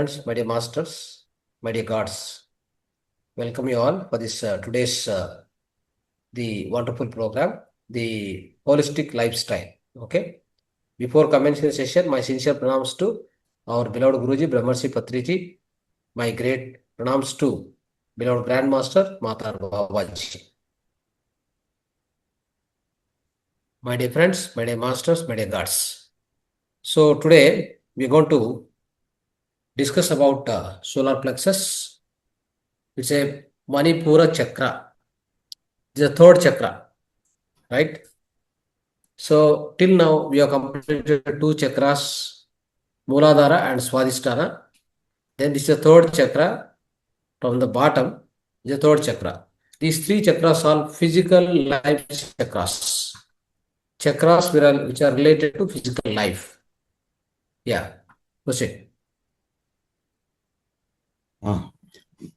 friends, my dear masters, my dear gods, welcome you all for this today's the wonderful program, the holistic lifestyle. Okay. Before commencing the session, my sincere pranams to our beloved Guruji Brahmarshi Patriji, my great pranams to beloved Grandmaster Matar Babaji. My dear friends, my dear masters, my dear gods. So today we are going to discuss about solar plexus. It's a Manipura chakra. It's the third chakra, right? So till now we have completed two chakras, Mooladhara and Swadhisthana. Then this is the third chakra from the bottom. Is the third chakra. These three chakras are physical life chakras. Chakras which are related to physical life. Yeah, proceed.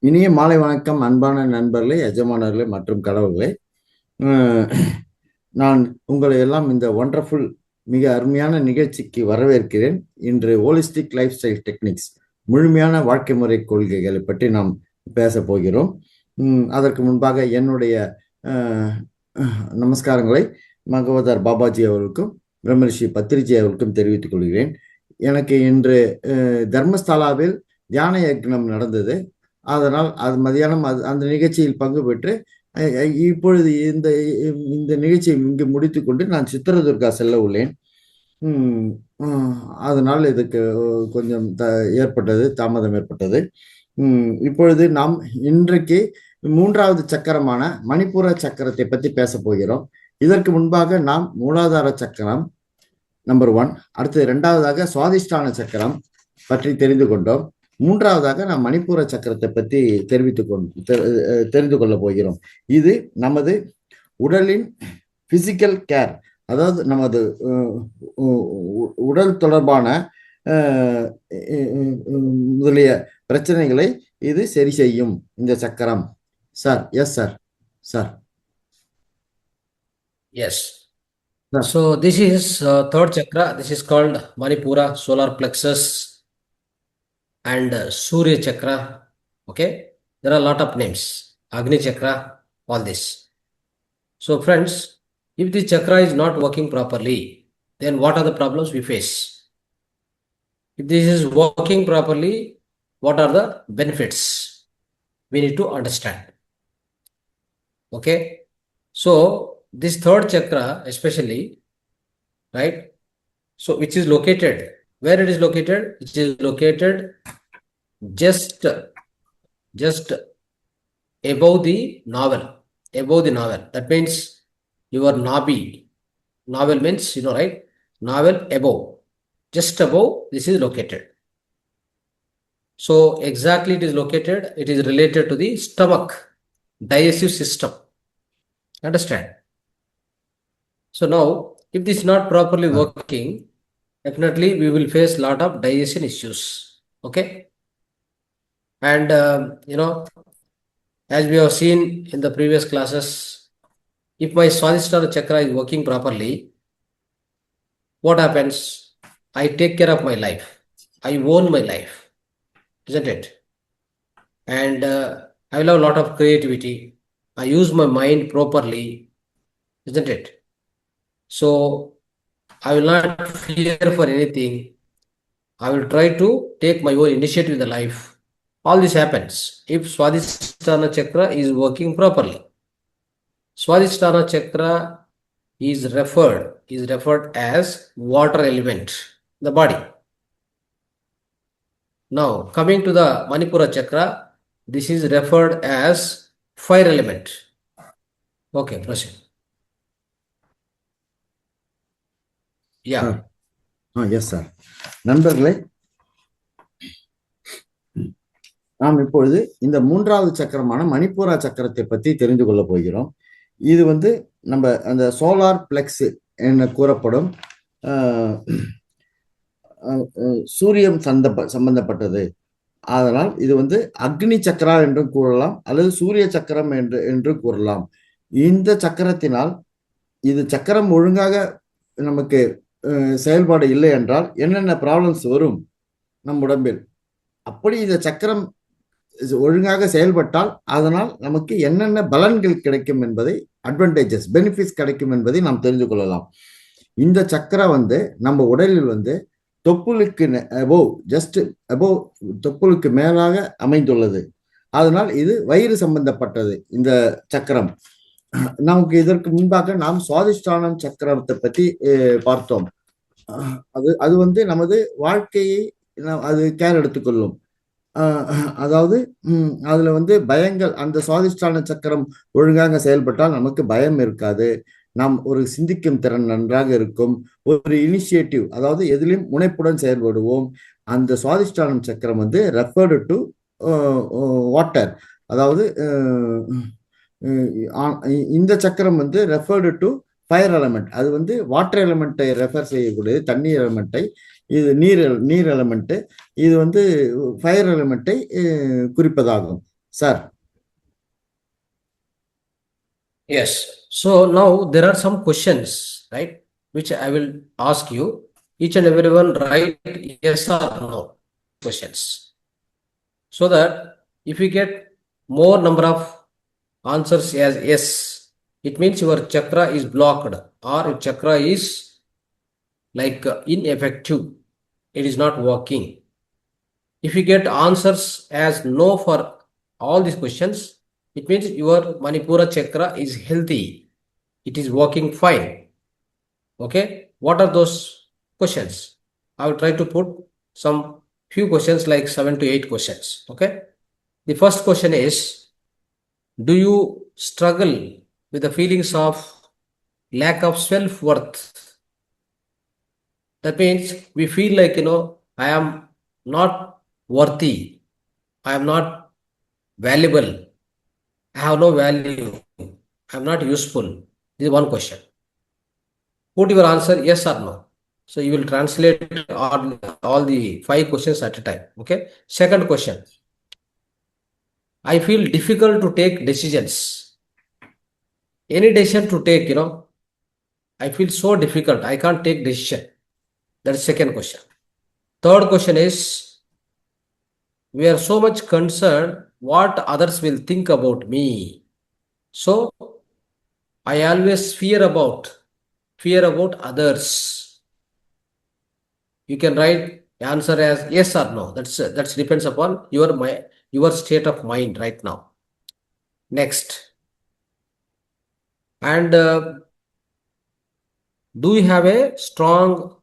இனிய மாலை வணக்கம் அன்பான நண்பர்களே, எஜமானர்களே மற்றும் கடவுளே. நான் உங்களை எல்லாம் இந்த ஒண்டர்ஃபுல் மிக அருமையான நிகழ்ச்சிக்கு வரவேற்கிறேன். இன்று ஹோலிஸ்டிக் லைஃப் ஸ்டைல் டெக்னிக்ஸ், முழுமையான வாழ்க்கை முறை கொள்கைகளை பற்றி நாம் பேச போகிறோம். அதற்கு முன்பாக என்னுடைய நமஸ்காரங்களை மகவதார் பாபாஜி அவர்களுக்கும் பிரம்மரிஷி பத்ரிஜி அவர்களுக்கும் தெரிவித்துக் கொள்கிறேன். எனக்கு இன்று தர்மஸ்தலாவில் தியான யக்னம் நடந்தது. அதனால் அது மதியானம் அந்த நிகழ்ச்சியில் பங்கு பெற்று இப்பொழுது இந்த நிகழ்ச்சியை இங்கு முடித்துக்கொண்டு நான் சித்திரதுர்கா செல்ல உள்ளேன். அதனால் இதுக்கு கொஞ்சம் தாமதம் ஏற்பட்டது. இப்பொழுது நாம் இன்றைக்கு மூன்றாவது சக்கரமான மணிப்பூர சக்கரத்தை பற்றி பேச போகிறோம். இதற்கு முன்பாக நாம் மூலாதார சக்கரம் நம்பர் 1, அடுத்து 2வதாக சுவாதிஷ்டான சக்கரம் பற்றி தெரிந்து கொண்டோம். 3வதாக நாம் மணிப்பூர சக்கரத்தை பற்றி தெரிந்து கொள்ள போகிறோம். இது நமது உடலின் பிசிக்கல் கேர், அதாவது நமது உடல் தொடர்பான முதலிய பிரச்சனைகளை இது சரி செய்யும் இந்த சக்கரம். Sir, yes sir. Sir, yes. So this is third chakra. This is called Manipura, solar plexus, and Surya chakra. Okay, there are a lot of names. Agni chakra, all this. So friends, if the chakra is not working properly, then what are the problems we face? If this is working properly, what are the benefits? We need to understand. Okay, so this third chakra especially, right? So which is located, where it is located? It is located just above the navel. That means your nabi. Navel means, you know, right? Navel above, just above, this is located. So exactly it is located, it is related to the stomach, digestive system. Understand? So now, if this is not properly working, definitely we will face a lot of digestion issues. Okay? And, you know, as we have seen in the previous classes, if my Swadhisthana chakra is working properly, what happens? I take care of my life. I own my life. Isn't it? And I will have a lot of creativity. I use my mind properly. Isn't it? So I will not fear for anything. I will try to take my own initiative in the life. All this happens if Swadhisthana chakra is working properly. Swadhisthana chakra is referred as water element in the body. Now coming to the Manipura chakra, this is referred as fire element. Okay, proceed. Yeah. Yes sir. நண்பர்களே, நாம் இப்பொழுது இந்த மூன்றாவது சக்கரமான மணிப்பூரா சக்கரத்தை பற்றி தெரிந்து கொள்ள போகிறோம். இது நம்ம அந்த சோலார் பிளெக்ஸ் என கூறப்படும் சூரியம் சம்பந்தப்பட்டது. அதனால் இது அக்னி சக்கரா என்றும் கூறலாம், அல்லது சூரிய சக்கரம் என்று கூறலாம். இந்த சக்கரத்தினால் இது சக்கரம் ஒழுங்காக நமக்கு செயல்பாடு இல்லை என்றால் என்னென்ன ப்ராப்ளம்ஸ் வரும் நம் உடம்பில் அப்படி இந்த சக்கரம் ஒழுங்காக செயல்பட்டால் அதனால் நமக்கு என்னென்ன பலன்கள் கிடைக்கும் என்பதை, அட்வான்டேஜஸ், பெனிஃபிட்ஸ் கிடைக்கும் என்பதை நாம் தெரிந்து கொள்ளலாம். இந்த சக்கரம் நம்ம உடலில் தொப்புளுக்கு அபோவ், ஜஸ்ட் அபோவ், தொப்புளுக்கு மேலாக அமைந்துள்ளது. அதனால் இது வயிறு சம்பந்தப்பட்டது. இந்த சக்கரம் நமக்கு இதற்கு முன்பாக நாம் சுவாதிஷ்டானம் சக்கரத்தை பற்றி பார்த்தோம். அது நமது வாழ்க்கையை அது கேர் எடுத்துக்கொள்ளும். அதாவது அதுல பயங்கள், அந்த சுவாதிஷ்டான சக்கரம் ஒழுங்காக செயல்பட்டால் நமக்கு பயம் இருக்காது. நாம் ஒரு சிந்திக்கும் திறன் நன்றாக இருக்கும். ஒரு இனிஷியேட்டிவ், அதாவது எதிலும் முனைப்புடன் செயல்படுவோம். அந்த சுவாதிஷ்டானம் சக்கரம் ரெஃபர்டு டு வாட்டர், அதாவது இந்த சக்கரம் ரெஃபர்டு டு ஃபயர் எலமெண்ட். அது வாட்டர் எலமெண்ட்டை ரெஃபர் செய்யக்கூடியது, தண்ணீர் எலமெண்ட்டை. இது நீர் எலமெண்ட். இது ஃபயர் எலமெண்ட்டை குறிப்பதாகும். Sir. Yes. So now there are some questions, right, which I will ask you. Each and everyone write yes or no questions, so that if you get more number of answers as yes, it means your chakra is blocked, or your chakra is like ineffective, it is not working. If you get answers as no for all these questions, it means your Manipura chakra is healthy, it is working fine. Okay, what are those questions? I will try to put some few questions, like 7 to 8 questions. Okay, the first question is, do you struggle with the feelings of lack of self-worth? That means we feel like, I am not worthy, I am not valuable, I have no value, I am not useful. This is one question. Put your answer yes or no. So you will translate all the 5 questions at a time. Okay. Second question. I feel difficult to take decisions. Any decision to take, I feel so difficult, I can't take decision. That is second question. Third question is, we are so much concerned what others will think about me. So I always fear about others. You can write answer as yes or no. That depends upon your state of mind right now. Next. And do you have a strong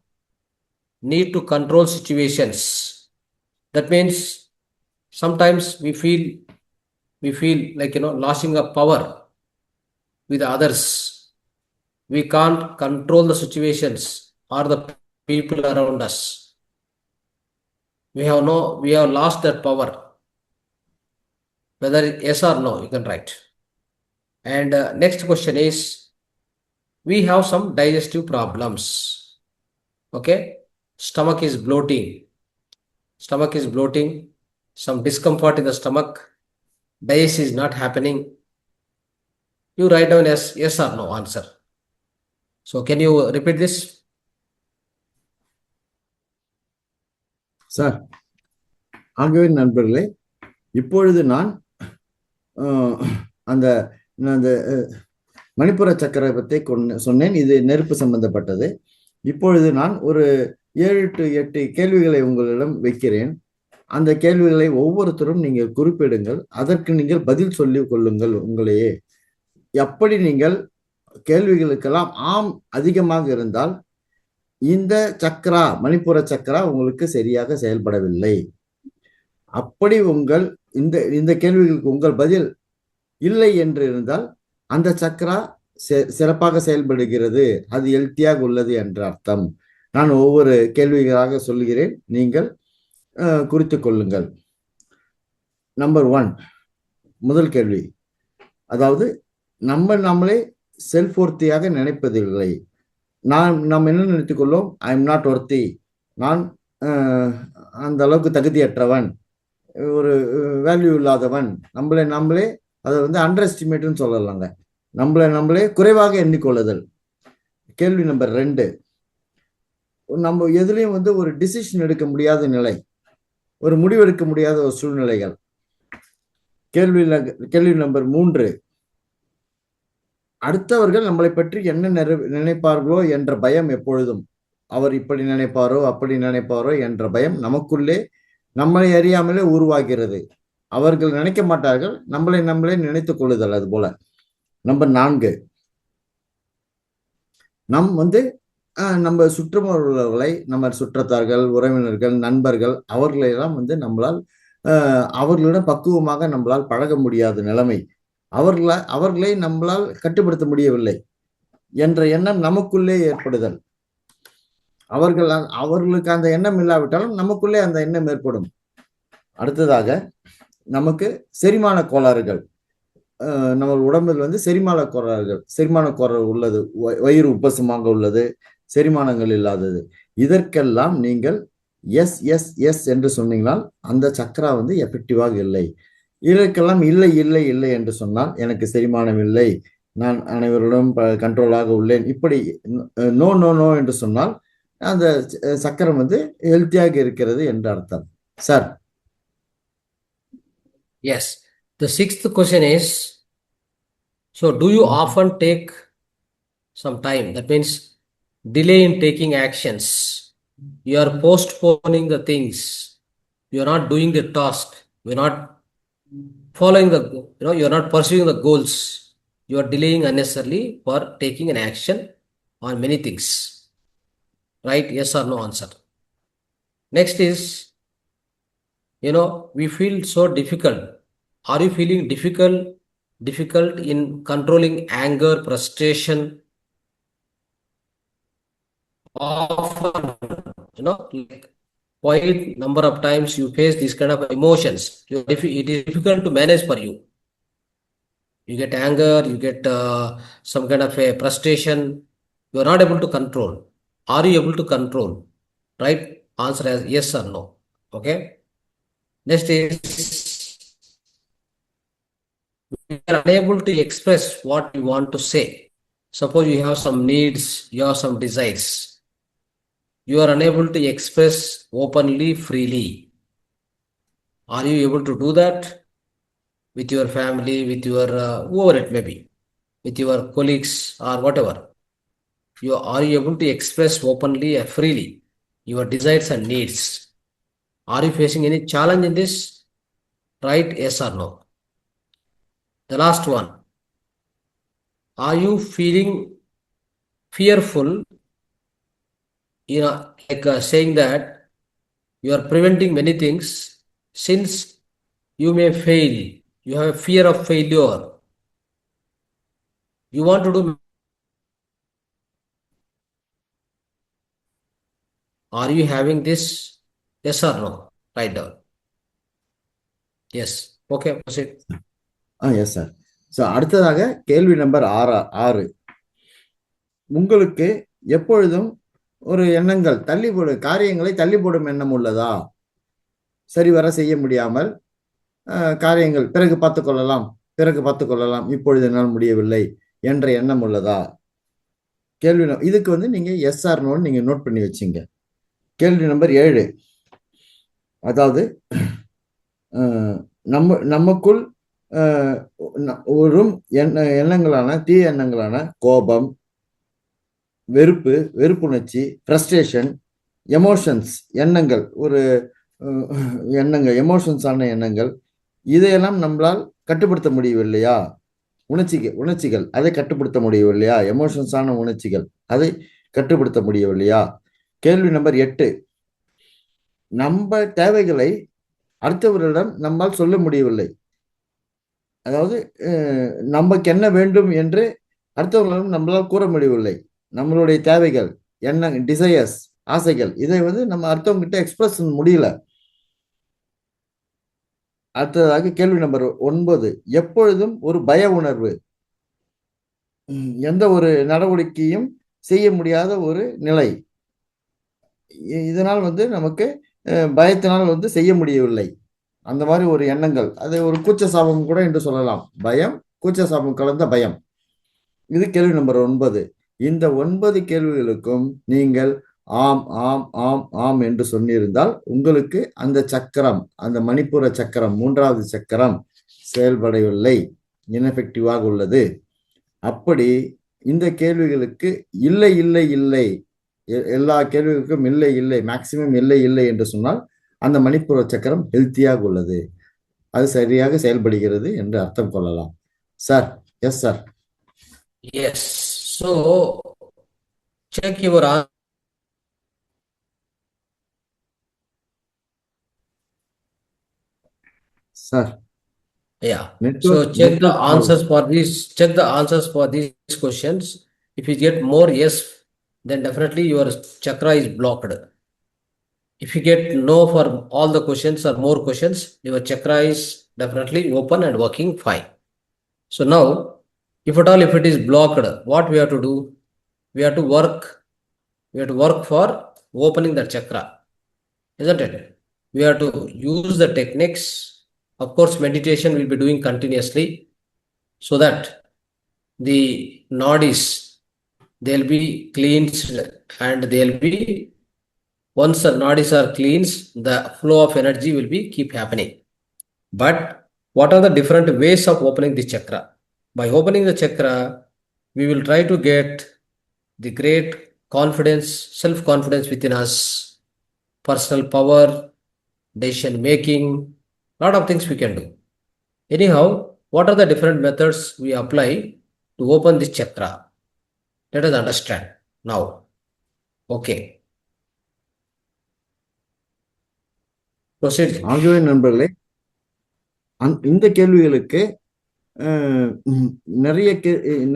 need to control situations? That means sometimes we feel like, losing of power with others. We can't control the situations or the people around us. We have lost that power. Whether yes or no, you can write. And next question is, we have some digestive problems. Okay, stomach is bloating, some discomfort in the stomach, digestion is not happening. You write down as yes or no answer. So can you repeat this? Sir, ஆகவே நண்பர்களே, இப்பொழுது நான் அந்த மணிப்புர சக்கரத்தை சொன்னேன். இது நெருப்பு சம்பந்தப்பட்டது. இப்பொழுது நான் ஒரு 7 to 8 கேள்விகளை உங்களிடம் வைக்கிறேன். அந்த கேள்விகளை ஒவ்வொருத்தரும் நீங்கள் குறிப்பிடுங்கள். அதற்கு நீங்கள் பதில் சொல்லிக் கொள்ளுங்கள் உங்களையே. எப்படி நீங்கள் கேள்விகளுக்கெல்லாம் ஆம் அதிகமாக இருந்தால் இந்த சக்கரா, மணிப்புர சக்கரா உங்களுக்கு சரியாக செயல்படவில்லை. அப்படி இந்த கேள்விகளுக்கு உங்கள் பதில் இல்லை என்று இருந்தால் அந்த சக்கரா சிறப்பாக செயல்படுகிறது, அது ஹெல்த்தியாக உள்ளது என்ற அர்த்தம். நான் ஒவ்வொரு கேள்விகளாக சொல்லுகிறேன், நீங்கள் குறித்துக் கொள்ளுங்கள். நம்பர் 1, முதல் கேள்வி. அதாவது நம்மளே செல்ஃப் ஒர்த்தியாக நினைப்பதில்லை. நாம் என்ன நினைத்துக்கொள்ளோம்? ஐ எம் நாட் ஒர்த்தி, நான் அந்த அளவுக்கு தகுதியற்றவன், ஒரு வேல்யூ இல்லாதவன். நம்மளே அதை அண்டர் எஸ்டிமேட்னு சொல்லலாங்க. நம்மளே குறைவாக எண்ணிக்கொள்ளுதல். கேள்வி நம்பர் 2, நம்ம எதுலையும் ஒரு டிசிஷன் எடுக்க முடியாத நிலை. ஒரு முடிவெடுக்க முடியாத ஒரு சூழ்நிலைகள். கேள்வி நம்பர் 3, அடுத்தவர்கள் நம்மளை பற்றி என்ன நினைப்பார்களோ என்ற பயம் எப்பொழுதும். அவர் இப்படி நினைப்பாரோ அப்படி நினைப்பாரோ என்ற பயம் நமக்குள்ளே நம்மளை அறியாமலே உருவாகிறது. அவர்கள் நினைக்க மாட்டார்கள், நம்மளே நினைத்துக் கொள்ளுதல். அது போல. நம்பர் 4, நம்ம சுற்றுமுறவுகளை, நம்ம சுற்றத்தார்கள், உறவினர்கள், நண்பர்கள், அவர்களெல்லாம் நம்மளால் அவர்களிடம் பக்குவமாக நம்மளால் பழக முடியாத நிலைமை. அவர்களை நம்மளால் கட்டுப்படுத்த முடியவில்லை என்ற எண்ணம் நமக்குள்ளே ஏற்படுதல். அவர்களுக்கு அந்த எண்ணம் இல்லாவிட்டாலும் நமக்குள்ளே அந்த எண்ணம் ஏற்படும். அடுத்ததாக நமக்கு செரிமான கோளாறுகள். நம்ம உடம்பில் செரிமான கோளாறு உள்ளது. வயிறு உப்பசமாக உள்ளது, செரிமானங்கள் இல்லாதது. இதற்கெல்லாம் நீங்கள் எஸ் எஸ் எஸ் என்று சொன்னீங்கனால் அந்த சக்கரா எஃபெக்டிவாக இல்லை. இதற்கெல்லாம் இல்லை இல்லை இல்லை என்று சொன்னால் எனக்கு செரிமானம் இல்லை, நான் அனைவருடன் கண்ட்ரோலாக உள்ளேன், இப்படி நோ நோ நோ என்று சொன்னால் அந்த சக்கரம் ஹெல்த்தியாக இருக்கிறது என்று அர்த்தம். Sir. Yes. The sixth question is, so do you often take some time? That means delay in taking actions. You are postponing the things. You are not doing the task. You are not following you are not pursuing the goals. You are delaying unnecessarily for taking an action on many things. Right? Yes or no answer. Next is, we feel so difficult. Are you feeling difficult in controlling anger, frustration? Often, like quite number of times you face these kind of emotions. It is difficult to manage for you. You get anger, you get some kind of a frustration. You are not able to control. Are you able to control? Right? Answer as yes or no. Okay. Next is, you are unable to express what you want to say. Suppose you have some needs, you have some desires. You are unable to express openly, freely. Are you able to do that with your family, with your whoever it may be, with your colleagues or whatever? Are you able to express openly and freely your desires and needs? Are you facing any challenge in this? Right? Yes or no? The last one. Are you feeling fearful? Like saying that you are preventing many things since you may fail. You have a fear of failure. You want to do. Are you having this? Yes or no? Write down. Yes. Okay, proceed. Yes sir. So அடுத்ததாக கேள்வி number 6. உங்களுக்கு எப்பொழுதும் ஒரு எண்ணங்கள் காரியங்களை தள்ளி போடும் எண்ணம் உள்ளதா? சரிவர செய்ய முடியாமல் காரியங்கள் பிறகு பார்த்துக்கொள்ளலாம், இப்பொழுது என்னால் முடியவில்லை என்ற எண்ணம் உள்ளதா? கேள்வி இதுக்கு நீங்க எஸ் ஆர் நோன்னு நீங்க நோட் பண்ணி வச்சுங்க. கேள்வி நம்பர் 7. அதாவது நமக்குள் ஒரு எண்ணங்களான தீய எண்ணங்களான கோபம், வெறுப்புணர்ச்சி, ஃப்ரஸ்ட்ரேஷன், எமோஷன்ஸ், எண்ணங்கள், எமோஷன்ஸான எண்ணங்கள், இதையெல்லாம் நம்மளால் கட்டுப்படுத்த முடியவில்லையா? உணர்ச்சிகள் அதை கட்டுப்படுத்த முடியவில்லையா? எமோஷன்ஸான உணர்ச்சிகள் அதை கட்டுப்படுத்த முடியவில்லையா? கேள்வி நம்பர் 8. நம்ம தேவைகளை அடுத்தவரிடம் நம்மால் சொல்ல முடியவில்லை. அதாவது நமக்கு என்ன வேண்டும் என்று அடுத்தவர்களிடம் நம்மளால் கூற முடியவில்லை. நம்மளுடைய தேவைகள், டிசையர்ஸ், ஆசைகள், இதை நம்ம அடுத்தவங்க கிட்ட எக்ஸ்பிரஸ் பண்ண முடியல. அடுத்ததாக கேள்வி நம்பர் 9. எப்பொழுதும் ஒரு பய உணர்வு, எந்த ஒரு நடவடிக்கையும் செய்ய முடியாத ஒரு நிலை. இதனால் நமக்கு பயத்தினால் செய்ய முடியவில்லை. அந்த மாதிரி ஒரு எண்ணங்கள், அது ஒரு கூச்ச சாபம் கூட என்று சொல்லலாம். பயம், கூச்ச சாபம் கலந்த பயம். இது கேள்வி நம்பர் 9. இந்த 9 கேள்விகளுக்கும் நீங்கள் ஆம் ஆம் ஆம் ஆம் என்று சொன்னிருந்தால் உங்களுக்கு அந்த சக்கரம், அந்த மணிப்புர சக்கரம், மூன்றாவது சக்கரம் செயல்படவில்லை, இன்எஃபெக்டிவாக உள்ளது. அப்படி இந்த கேள்விகளுக்கு இல்லை இல்லை இல்லை, எல்லா கேள்விகளுக்கும் இல்லை இல்லை, மேக்சிமம் இல்லை இல்லை என்று சொன்னால் அந்த மணிப்புர சக்கரம் ஹெல்த்தியாக உள்ளது, அது சரியாக செயல்படுகிறது என்று அர்த்தம் கொள்ளலாம். Sir, yes sir. Yes. So check your answer. Sir, Yeah. So check the answers for these. Check the answers for these questions. If you get more yes, then definitely your chakra is blocked. If you get no for all the questions or more questions, your chakra is definitely open and working fine. So now, if at all if it is blocked, what we have to do? We have to work. We have to work for opening that chakra, isn't it? We have to use the techniques. Of course, meditation we'll be doing continuously, so that the nadis, they'll be cleansed, and they'll be, once the nadis are cleansed, the flow of energy will be keep happening. But what are the different ways of opening the chakra? By opening the chakra, we will try to get the great confidence, self-confidence within us, personal power, decision making, lot of things we can do. Anyhow, what are the different methods we apply to open this chakra? Let us understand now. Okay. Proceed. ஆகவே நண்பர்களே, இந்த கேள்விகளுக்கு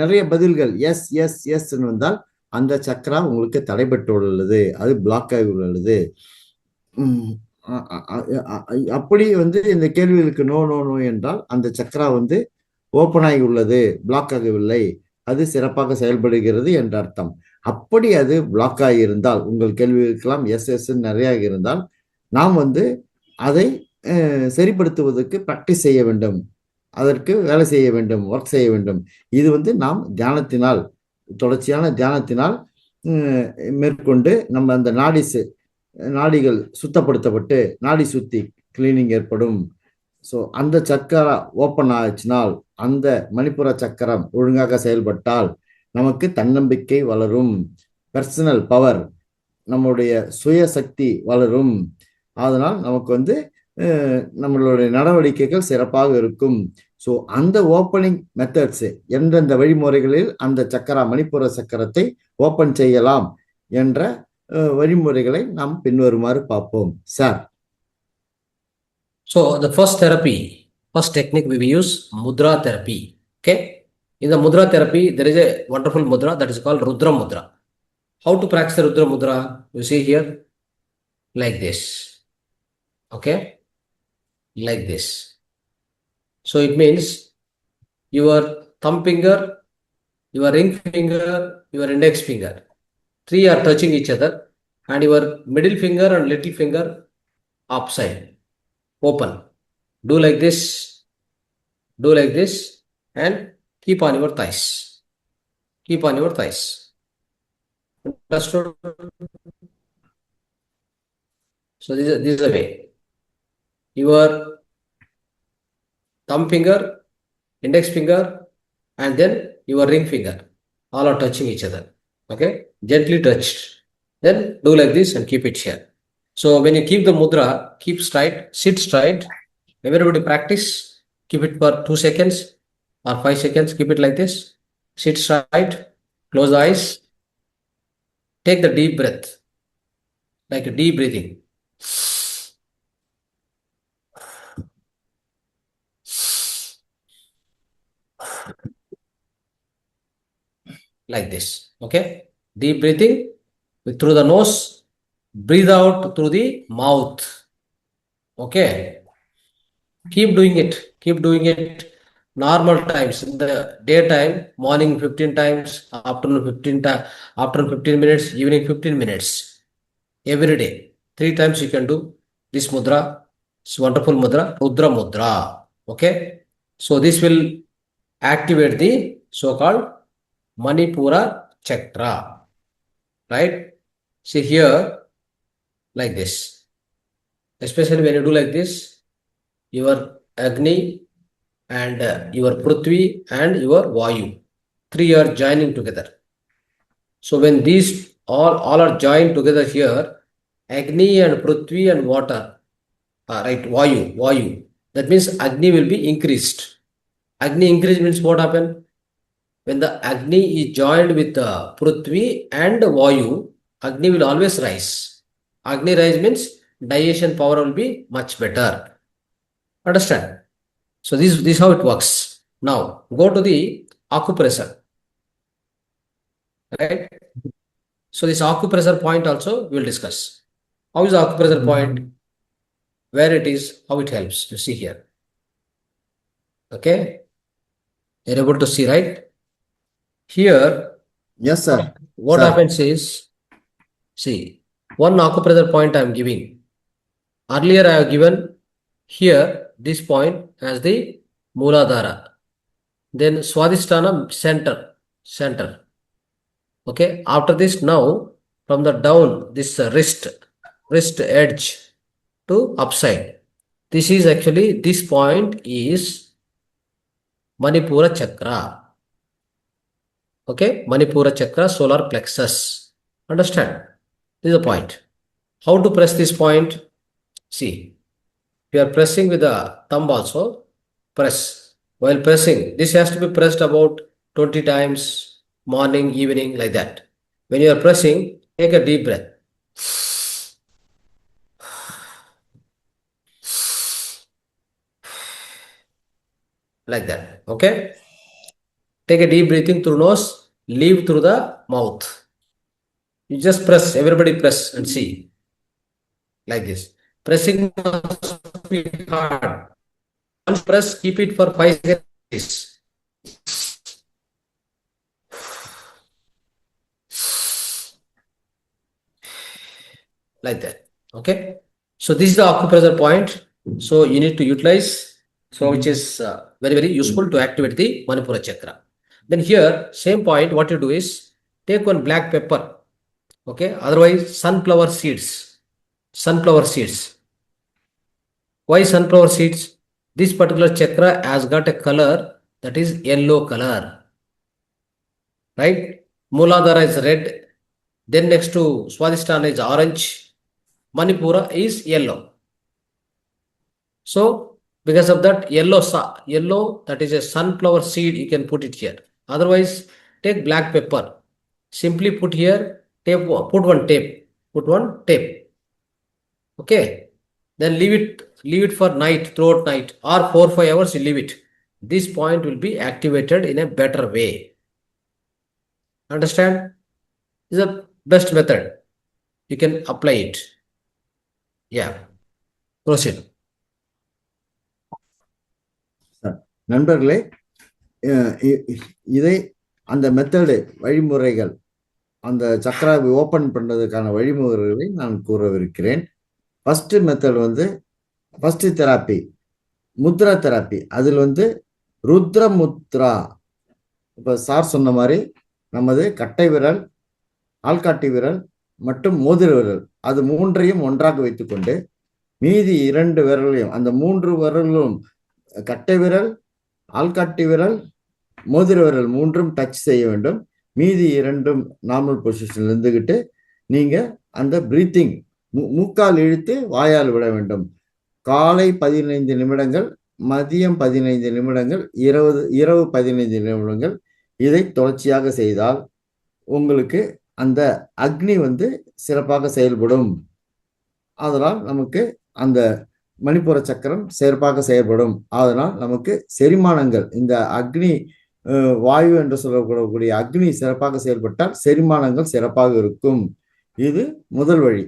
நிறைய பதில்கள் S S S வந்தால் அந்த சக்கரா உங்களுக்கு தடைபட்டுள்ளது, அது பிளாக் ஆகி உள்ளது. அப்படி இந்த கேள்விகளுக்கு நோ நோ நோ என்றால் அந்த சக்கரா ஓப்பன் ஆகி உள்ளது, பிளாக் ஆகவில்லை, அது சிறப்பாக செயல்படுகிறது என்ற அர்த்தம். அப்படி அது பிளாக் ஆகி இருந்தால், உங்கள் கேள்விகளுக்கெல்லாம் எஸ் எஸ் நிறைய இருந்தால், நாம் அதை சரிப்படுத்துவதற்கு பிராக்டிஸ் செய்ய வேண்டும், அதற்கு வேலை செய்ய வேண்டும், ஒர்க் செய்ய வேண்டும். இது நாம் தியானத்தினால், தொடர்ச்சியான தியானத்தினால் மேற்கொண்டு நம்ம அந்த நாடிகள் சுத்தப்படுத்தப்பட்டு நாடி சுத்தி கிளீனிங் ஏற்படும். ஸோ அந்த சக்கரா ஓப்பன் ஆச்சுனால், அந்த மணிப்புர சக்கரம் ஒழுங்காக செயல்பட்டால் நமக்கு தன்னம்பிக்கை வளரும், பர்சனல் பவர், நம்முடைய சுய சக்தி வளரும். அதனால் நமக்கு நம்மளுடைய நடவடிக்கைகள் சிறப்பாக இருக்கும். ஸோ அந்த ஓப்பனிங் மெத்தட்ஸ், எந்தெந்த வழிமுறைகளில் அந்த சக்கரா, மணிப்புர சக்கரத்தை ஓப்பன் செய்யலாம் என்ற வழிமுறைகளை நாம் பின்வருமாறு பார்ப்போம். Sir, so the first technique we will use mudra therapy. Okay, in the mudra therapy there is a wonderful mudra that is called Rudra Mudra. How to practice the Rudra Mudra? You see here, like this. Okay, like this. So it means your thumb finger, your ring finger, your index finger, three are touching each other, and your middle finger and little finger upside open. Do like this, and keep on your thighs. Keep on your thighs. Understood? So this is the way. Your thumb finger, index finger, and then your ring finger, all are touching each other. Okay, gently touched. Then do like this and keep it here. So when you keep the mudra, keep straight, sit straight. Everybody practice. Keep it for 2 seconds or 5 seconds. Keep it like this. Sit straight. Close the eyes. Take the deep breath, like a deep breathing. Like this. Okay, deep breathing through the nose, breathe out through the mouth. Okay, keep doing it normal times. In the daytime, morning 15 times, afternoon 15 minutes, evening 15 minutes, every day 3 times you can do this mudra. It's wonderful mudra, Rudra Mudra. Okay, so this will activate the so-called Manipura chakra, right? See here, like this. Especially when you do like this, your Agni and your Prithvi and your Vayu, three are joining together. So when these all are joined together here, Agni and Prithvi and water, right, Vayu. That means Agni will be increased. Agni increase means what happen? When the Agni is joined with the Prithvi and Vayu, Agni will always rise. Agni rise means digestion power will be much better. Understand? So this is how it works. Now go to the acupressure. Right? So this acupressure point also we will discuss. How is the acupressure point? Where it is, how it helps. You see here. Okay? You're able to see, right? Here, Yes, sir. what Sir. happens is, see, one acupressure point I am giving. Earlier I have given here this point as the Mooladhara. Then Swadhisthana center. Okay. After this, now from the down, this wrist edge to upside. This is actually, this point is Manipura Chakra. Okay, Manipura Chakra, solar plexus. Understand? This is the point. How to press this point? See, we are pressing with the thumb also. Press. While pressing, this has to be pressed about 20 times, morning, evening, like that. When you are pressing, take a deep breath. Like that. Okay? Take a deep breathing through nose, leave through the mouth. You just press, everybody press and see. Like this. Pressing must be hard. Once press, keep it for 5 seconds. Like that. Okay. So this is the acupressure point. So you need to utilize. So which is very, very useful to activate the Manipura chakra. Then here, same point, what you do is take one black pepper. Okay. Otherwise, sunflower seeds. Sunflower seeds. Why sunflower seeds? This particular chakra has got a color that is yellow color. Right? Mooladhara is red. Then next to Swadhisthana is orange. Manipura is yellow. So because of that yellow, that is a sunflower seed, you can put it here. Otherwise, take black pepper. Simply put here, put one tape. Okay. Then leave it for night, throughout night, or 4-5 hours you leave it. This point will be activated in a better way. Understand? This is the best method. You can apply it. Yeah. Proceed. நண்பர்களே, இதை அந்த method வழிமுறைகள், அந்த சக்கராவை open பண்றதுக்கான வழிமுறைகளை நான் கூறவிருக்கிறேன். First method வந்து first therapy, Mudra therapy. அதில் வந்து ருத்ர முத்ரா. இப்ப சார் சொன்ன மாதிரி நமது கட்டை விரல், ஆள்காட்டி விரல் மற்றும் மோதிர விரல், அது மூன்றையும் ஒன்றாக வைத்துக்கொண்டு மீதி 2 விரலையும், அந்த 3 விரலும், கட்டை விரல், ஆள்காட்டி விரல், மோதிர விரல் 3ம் டச் செய்ய வேண்டும். மீதி 2ம் நார்மல் பொசிஷன்ல இருந்துகிட்டு நீங்க அந்த பிரீத்திங் மூக்கால் இழுத்து வாயால் விட வேண்டும். காலை 15 நிமிடங்கள், மதியம் 15 நிமிடங்கள், இரவு 15 நிமிடங்கள். இதை தொடர்ச்சியாக செய்தால் உங்களுக்கு அந்த அக்னி வந்து சிறப்பாக செயல்படும். அதனால் நமக்கு அந்த மணிப்புர சக்கரம் சிறப்பாக செயல்படும். அதனால் நமக்கு செரிமானங்கள், இந்த அக்னி வாயு என்று சொல்லக்கூடிய அக்னி சிறப்பாக செயல்பட்டால் செரிமானங்கள் சிறப்பாக இருக்கும். இது முதல் வழி.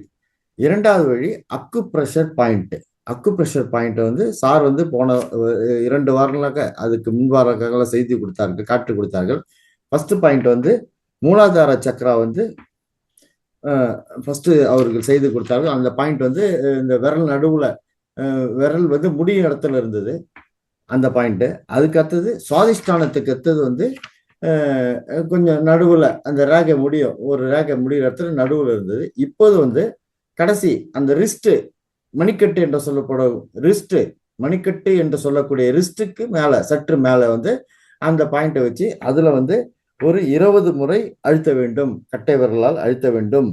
இரண்டாவது வழி அக்குப்ரெஷர் பாயிண்ட். அக்குப்ரெஷர் பாயிண்ட் வந்து சார் வந்து போன 2 வாரங்களாக, அதுக்கு முன்வாரங்களாக செய்து கொடுத்தார்கள், காட்டு கொடுத்தார்கள். ஃபர்ஸ்ட் பாயிண்ட் வந்து மூலாதார சக்கரா வந்து ஃபர்ஸ்ட் அவர்கள் செய்து கொடுத்தார்கள். அந்த பாயிண்ட் வந்து இந்த விரல் நடுவுல, விரல் வந்து முடிய இடத்துல இருந்தது அந்த பாயிண்ட். அதுக்கு அடுத்தது சுவாதிஷ்டானத்துக்கு அடுத்தது வந்து கொஞ்சம் நடுவுல அந்த ரேகை முடியும், ஒரு ரேகை முடிகிற இடத்துல நடுவுல இருந்தது. இப்போது வந்து கடைசி அந்த ரிஸ்ட், மணிக்கட்டு என்று சொல்லப்படும் ரிஸ்ட், மணிக்கட்டு என்று சொல்லக்கூடிய ரிஸ்டுக்கு மேல, சற்று மேல வந்து அந்த பாயிண்டை வச்சு அதுல வந்து ஒரு 20 முறை அழுத்த வேண்டும், கட்டை விரலால் அழுத்த வேண்டும்.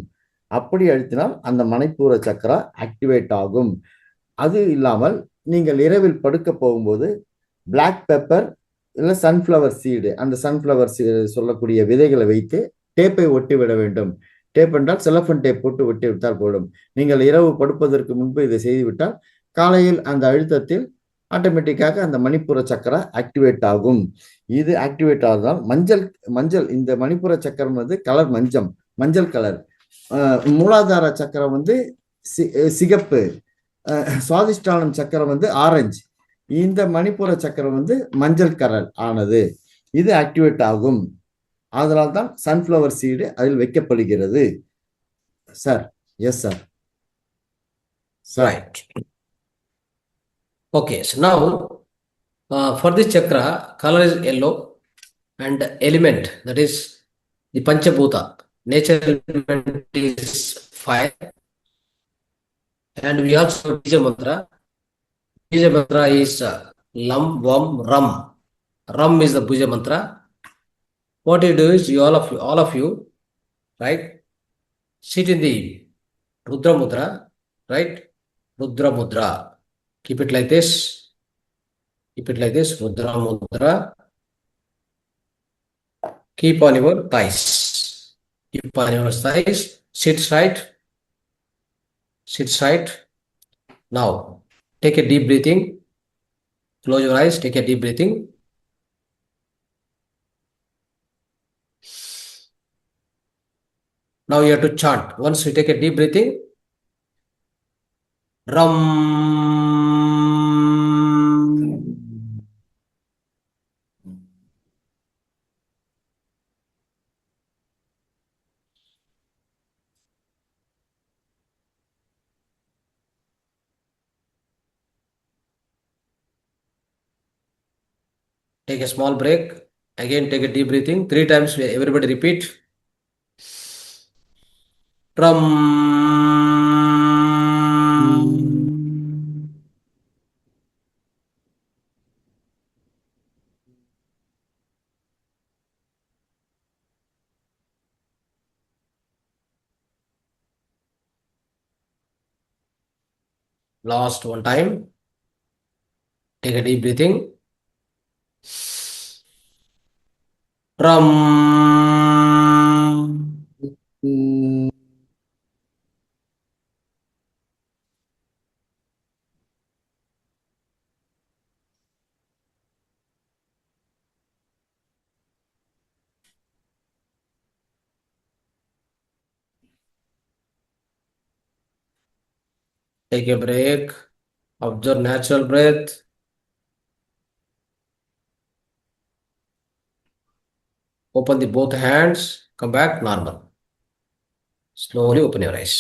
அப்படி அழுத்தினால் அந்த மணிப்பூர சக்கரா ஆக்டிவேட் ஆகும். அது இல்லாமல் நீங்கள் இரவில் படுக்க போகும்போது பிளாக் பெப்பர் இல்ல சன்ஃப்ளவர் சீடு, அந்த சன்ஃப்ளவர் சொல்லக்கூடிய விதைகளை வைத்து டேப்பை ஒட்டி விட வேண்டும். டேப் என்றால் செலஃபன் டேப் போட்டு ஒட்டி விட்டால் போடும். நீங்கள் இரவு படுப்பதற்கு முன்பு இதை செய்துவிட்டால் காலையில் அந்த அழுத்தத்தில் ஆட்டோமேட்டிக்காக அந்த மணிப்புர சக்கரா ஆக்டிவேட் ஆகும். இது ஆக்டிவேட் ஆகுதால் மஞ்சள் இந்த மணிப்புர சக்கரம் வந்து கலர் மஞ்சள் கலர். மூலாதார சக்கரம் வந்து சிகப்பு, சுவாதிஷ்டானம் சக்கரம் வந்து ஆரஞ்சு, இந்த மணிப்புர சக்கரம் வந்து மஞ்சள் கலர் ஆனது. இது ஆக்டிவேட் ஆகும். அதனால் தான் சன்ஃப்ளவர் சீடு அதில் வைக்கப்படுகிறது. Sir, yes sir. Right. Okay, so now for this chakra, color is yellow and element, that is the Panchabhuta, nature element is fire. And we also have Bija Mantra. Bija Mantra is Lam, Vam, Ram. Ram is the Bija Mantra. What you do is, all of you, right, sit in the Rudra Mudra, right? Rudra Mudra. Keep it like this. Keep it like this. Rudra Mudra. Keep on your thighs. Keep on your thighs. Sit straight. Sit straight. Now, take a deep breathing. Close your eyes. Take a deep breathing. Now you have to chant. Once you take a deep breathing, Ram. Take a small break. Again, take a deep breathing. 3 times, everybody repeat. Ram. Last one time. Take a deep breathing. Ram. Take a break. Observe natural breath. Open the both hands. Come back normal. Slowly open your eyes.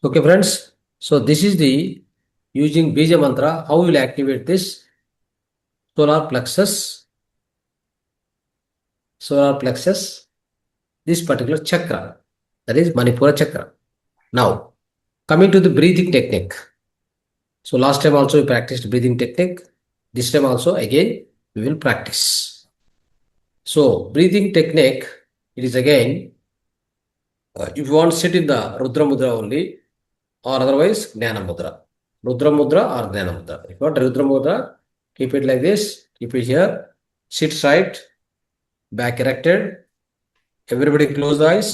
Okay, friends. So this is the using Bija Mantra, how you will activate this solar plexus, this particular chakra, that is Manipura chakra. Now, coming to the breathing technique. So last time also we practiced breathing technique. This time also again we will practice. So breathing technique, it is again, if you want to sit in the Rudra Mudra only, or otherwise Jnana Mudra. Rudra Mudra or Jnana Mudra. If you want Rudra Mudra, keep it like this, keep it here, sit straight, back erected. Everybody close the eyes.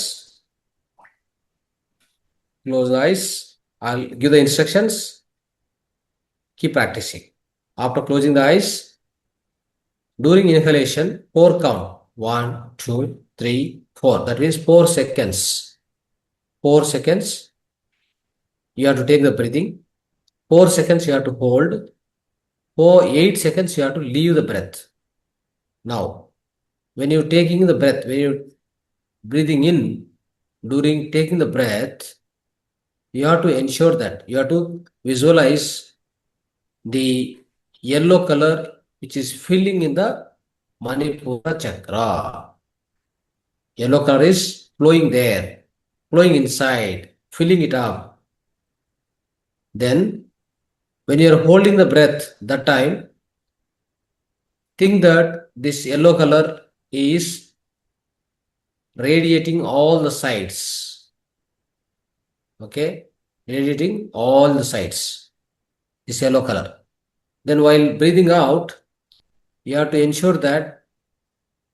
Close the eyes. I'll give the instructions. Keep practicing. After closing the eyes, during inhalation, 4 count. 1, 2, 3, 4. That means 4 seconds. 4 seconds. You have to take the breathing. 4 seconds you have to hold. 8 seconds you have to leave the breath. Now, when you're taking the breath, when you're breathing in, during taking the breath, you have to ensure that you have to visualize the yellow color which is filling in the Manipura Chakra. Yellow color is flowing there, flowing inside, filling it up. Then, when you are holding the breath, that time, think that this yellow color is radiating all the sides. Okay, radiating all the sides. This yellow color. Then, while breathing out, you have to ensure that,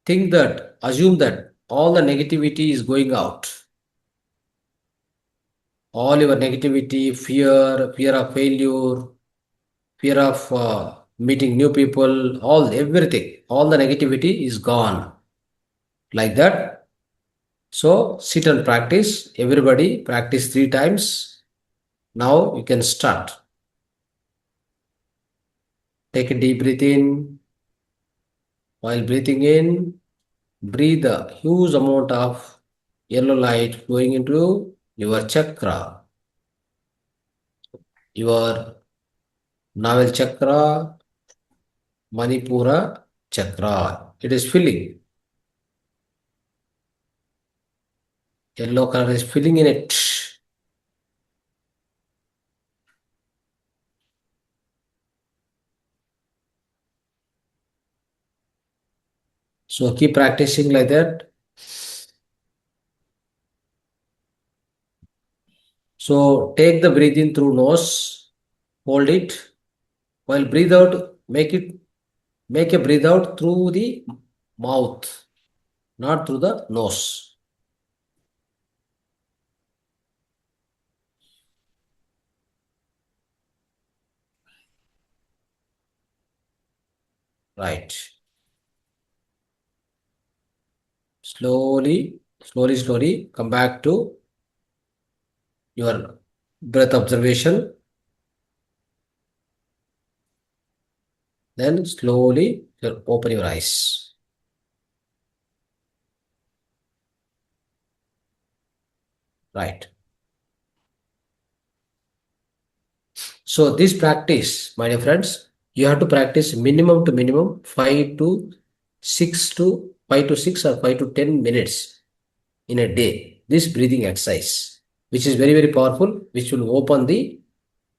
assume that all the negativity is going out. All your negativity, fear of failure, fear of meeting new people, everything, all the negativity is gone. Like that. So sit and practice. Everybody practice 3 times. Now you can start. Take a deep breath in. While breathing in, breathe a huge amount of yellow light flowing into your chakra, your navel chakra, Manipura chakra. It is filling. Yellow color is filling in it. So keep practicing like that. So take the breathe in through nose, hold it. While breathe out, make a breathe out through the mouth, not through the nose. Right. Slowly, come back to your breath observation. Then slowly open your eyes. Right. So this practice, my dear friends, you have to practice minimum to minimum 5 to 6 or 5 to 10 minutes in a day. This breathing exercise, which is very, very powerful, which will open the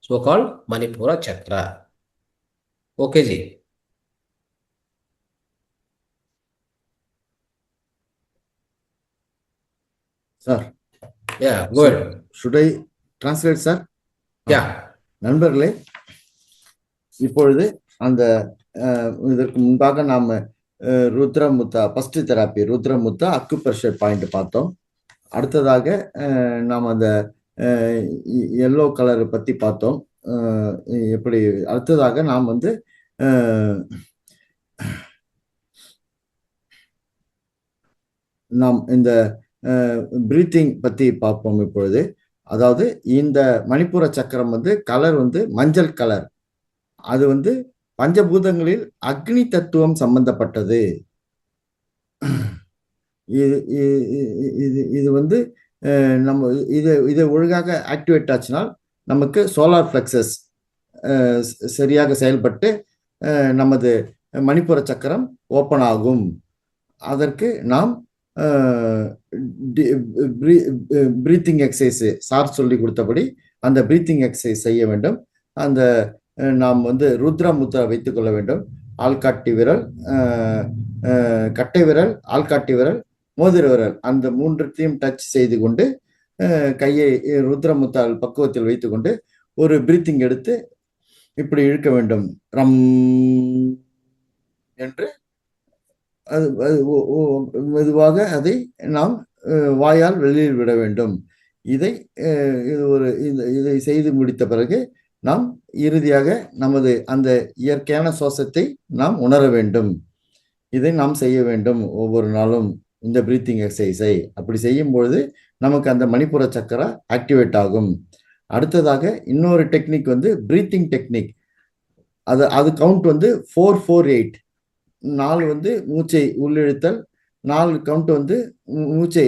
so-called Manipura chakra. Okay, ji. Sir, Yeah, go ahead. should I translate, sir? Yeah. நண்பர்களே, இப்பொழுது அந்த இதற்கு முன்பாக நாம ருத்ரமுத்தா first therapy ருத்ரமுத்தா acupressure point பார்த்தோம். அடுத்ததாக நாம் அந்த எல்லோ கலரை பத்தி பார்த்தோம். எப்படி அடுத்ததாக நாம் வந்து நாம் இந்த பிரீத்திங் பத்தி பார்ப்போம் இப்பொழுது. அதாவது இந்த மணிப்புர சக்கரம் வந்து கலர் வந்து மஞ்சள் கலர். அது வந்து பஞ்சபூதங்களில் அக்னி தத்துவம் சம்பந்தப்பட்டது. இது வந்து நம்ம இதை ஒழுங்காக ஆக்டிவேட் ஆச்சுனால் நமக்கு சோலார் பிளெக்சஸ் சரியாக செயல்பட்டு நமது மணிப்புர சக்கரம் ஓப்பன் ஆகும். அதற்கு நாம் பிரீத்திங் எக்ஸசைஸ் சார் சொல்லி கொடுத்தபடி அந்த பிரீத்திங் எக்ஸசைஸ் செய்ய வேண்டும். அந்த நாம் வந்து ருத்ர முத்ரா வைத்துக் கொள்ள வேண்டும். ஆள்காட்டி விரல், கட்டை விரல், ஆள்காட்டி விரல், மோதிர விரல், அந்த மூன்றையும் டச் செய்து கொண்டு கையை ருத்ரமுத்தால் பக்குவத்தில் வைத்துக்கொண்டு ஒரு பிரீத்திங் எடுத்து இப்படி இழுக்க வேண்டும். ரம் என்று அது மெதுவாக அதை நாம் வாயால் வெளியில் விட வேண்டும். இதை செய்து முடித்த பிறகு நாம் இறுதியாக நமது அந்த இயற்கையான சுவாசத்தை நாம் உணர வேண்டும். இதை நாம் செய்ய வேண்டும் ஒவ்வொரு நாளும் இந்த பிரீத்திங் எக்ஸசைஸை. அப்படி செய்யும் பொழுது நமக்கு அந்த மணிப்புர சக்கரா ஆக்டிவேட் ஆகும். அடுத்ததாக இன்னொரு டெக்னிக் வந்து பிரீத்திங் டெக்னிக். அது கவுண்ட் வந்து 4-4-8. 4 வந்து மூச்சை உள்ளிழுத்தல், 4 கவுண்ட் வந்து மூச்சை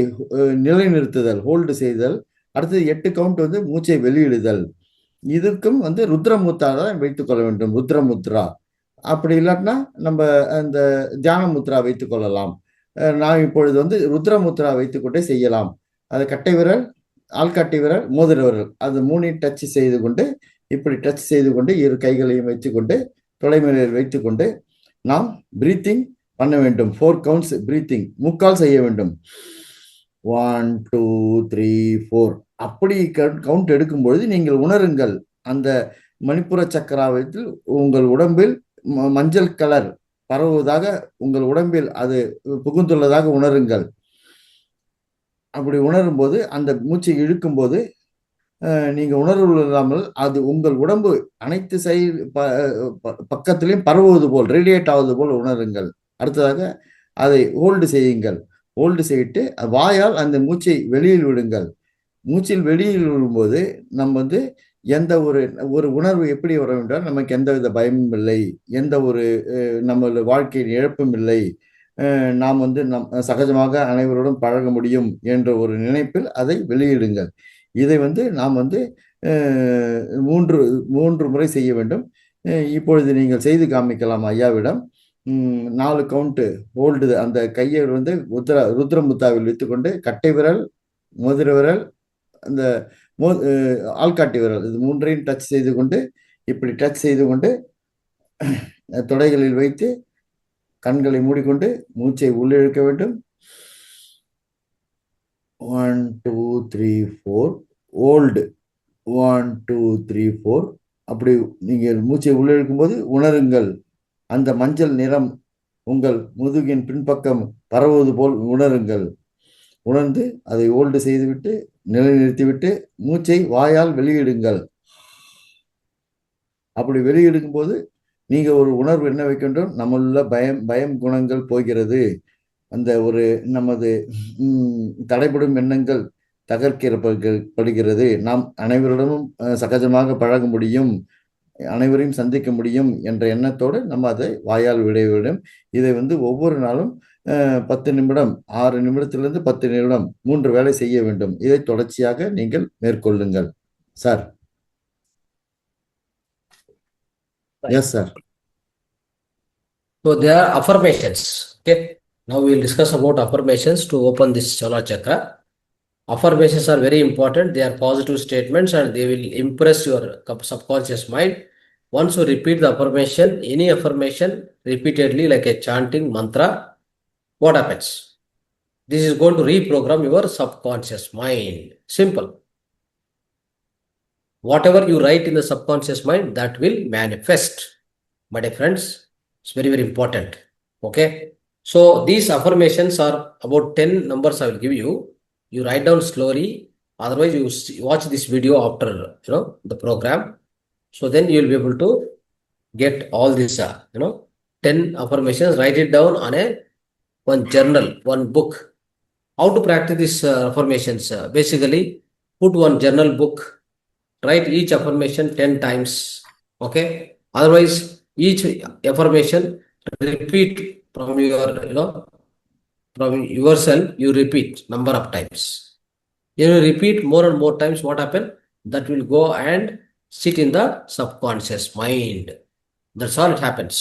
நிலைநிறுத்துதல், ஹோல்டு செய்தல். அடுத்தது 8 கவுண்ட் வந்து மூச்சை வெளியிடுதல். இதற்கும் வந்து ருத்ரமுத்ரா தான் வைத்துக் கொள்ள வேண்டும். ருத்ரமுத்ரா அப்படி இல்லாட்டினா நம்ம அந்த தியான முத்ரா வைத்துக் கொள்ளலாம். நான் இப்பொழுது வந்து ருத்ர முத்ரா வைத்துக்கொண்டே செய்யலாம். அது கட்டை விரல், ஆள்காட்டி விரல், மோதிர விரல் அது மூணையும் டச் செய்து கொண்டு இப்படி டச் செய்து கொண்டு இரு கைகளையும் வைத்துக்கொண்டு தொலைமலையில் வைத்துக்கொண்டு நாம் பிரீத்திங் பண்ண வேண்டும். 4 கவுண்ட்ஸ் பிரீத்திங் முக்கால் செய்ய வேண்டும். 1 2 3 4 அப்படி கவுண்ட் எடுக்கும்பொழுது நீங்கள் உணருங்கள் அந்த மணிப்புர சக்கராவத்தில் உங்கள் உடம்பில் மஞ்சள் கலர் பரவுவதாக உங்கள் உடம்பில் அது புகுந்துள்ளதாக உணருங்கள். அப்படி உணரும் போது அந்த மூச்சை இழுக்கும் போது நீங்க உணர்வு இல்லாமல் அது உங்கள் உடம்பு அனைத்து பக்கத்திலையும் பரவுவது போல் ரேடியேட் ஆவது போல் உணருங்கள். அடுத்ததாக அதை ஹோல்டு செய்யுங்கள். ஹோல்டு செய்துட்டு வாயால் அந்த மூச்சை வெளியில் விடுங்கள். மூச்சில் வெளியில் விடும்போது நம்ம வந்து எந்த ஒரு உணர்வு எப்படி வர என்றால் நமக்கு எந்தவித பயமும் இல்லை, எந்த ஒரு நம்ம வாழ்க்கையின் இழப்பும் இல்லை, நாம் வந்து சகஜமாக அனைவரோடும் பழக முடியும் என்ற ஒரு நினைப்பில் அதை வெளியிடுங்கள். இதை வந்து நாம் வந்து மூன்று முறை செய்ய வேண்டும். இப்பொழுது நீங்கள் செய்து காமிக்கலாம் ஐயாவிடம். 4 கவுண்ட் ஹோல்டு அந்த கையை வந்து ருத்ர முத்தாவில் வைத்துக்கொண்டு கட்டை விரல், மோதிர விரல், அந்த ஆள்காட்டி விரல் இது மூன்றையும் டச் செய்து கொண்டு இப்படி டச் செய்து கொண்டு தொடைகளில் வைத்து கண்களை மூடிக்கொண்டு மூச்சை உள்ளிழுக்க வேண்டும். 1 2 3 4 ஓல்டு 1 2 3 4 அப்படி நீங்கள் மூச்சை உள்ளிழுக்கும் போது உணருங்கள் அந்த மஞ்சள் நிறம் உங்கள் முதுகின் பின்பக்கம் பரவுவது போல் உணருங்கள். உணர்ந்து அதை ஹோல்டு செய்துவிட்டு நிலைநிறுத்திவிட்டு மூச்சை வாயால் வெளியிடுங்கள். அப்படி வெளியிடும் போது நீங்க ஒரு உணர்வு என்ன வைக்கின்றோம், நம்மளுள்ள பயம் குணங்கள் போகிறது, அந்த ஒரு நமது தடைபடும் எண்ணங்கள் தகர்க்கப்படுகிறது, நாம் அனைவரிடமும் சகஜமாக பழக முடியும், அனைவரையும் சந்திக்க முடியும் என்ற எண்ணத்தோடு நம்ம அதை வாயால் விட வேண்டும். இதை வந்து ஒவ்வொரு நாளும் 10 நிமிடம் 6 நிமிடத்திலிருந்து 10 நிமிடம் 3 வேளை செய்ய வேண்டும். இதை தொடர்ச்சியாக நீங்கள் மேற்கொள்ளுங்கள் sir. Yes, sir. So there are affirmations. Okay. Now we will discuss about affirmations to open this Chola Chakra. Affirmations are very important. They are positive statements and they will impress your subconscious mind. Once you repeat the affirmation, any affirmation repeatedly like a chanting mantra, what happens? This is going to reprogram your subconscious mind. Simple. Whatever you write in the subconscious mind, that will manifest. My dear friends, it's very, very important. Okay. So these affirmations are about 10 numbers I will give you. You write down slowly. Otherwise, you watch this video after the program. So then you will be able to get all this 10 affirmations. Write it down on one journal, one book. How to practice these affirmations? Basically, put one journal book. Write each affirmation 10 times. Okay. Otherwise, each affirmation repeat from your from yourself. You repeat number of times. You repeat more and more times. What happen? That will go and sit in the subconscious mind. That's all it happens.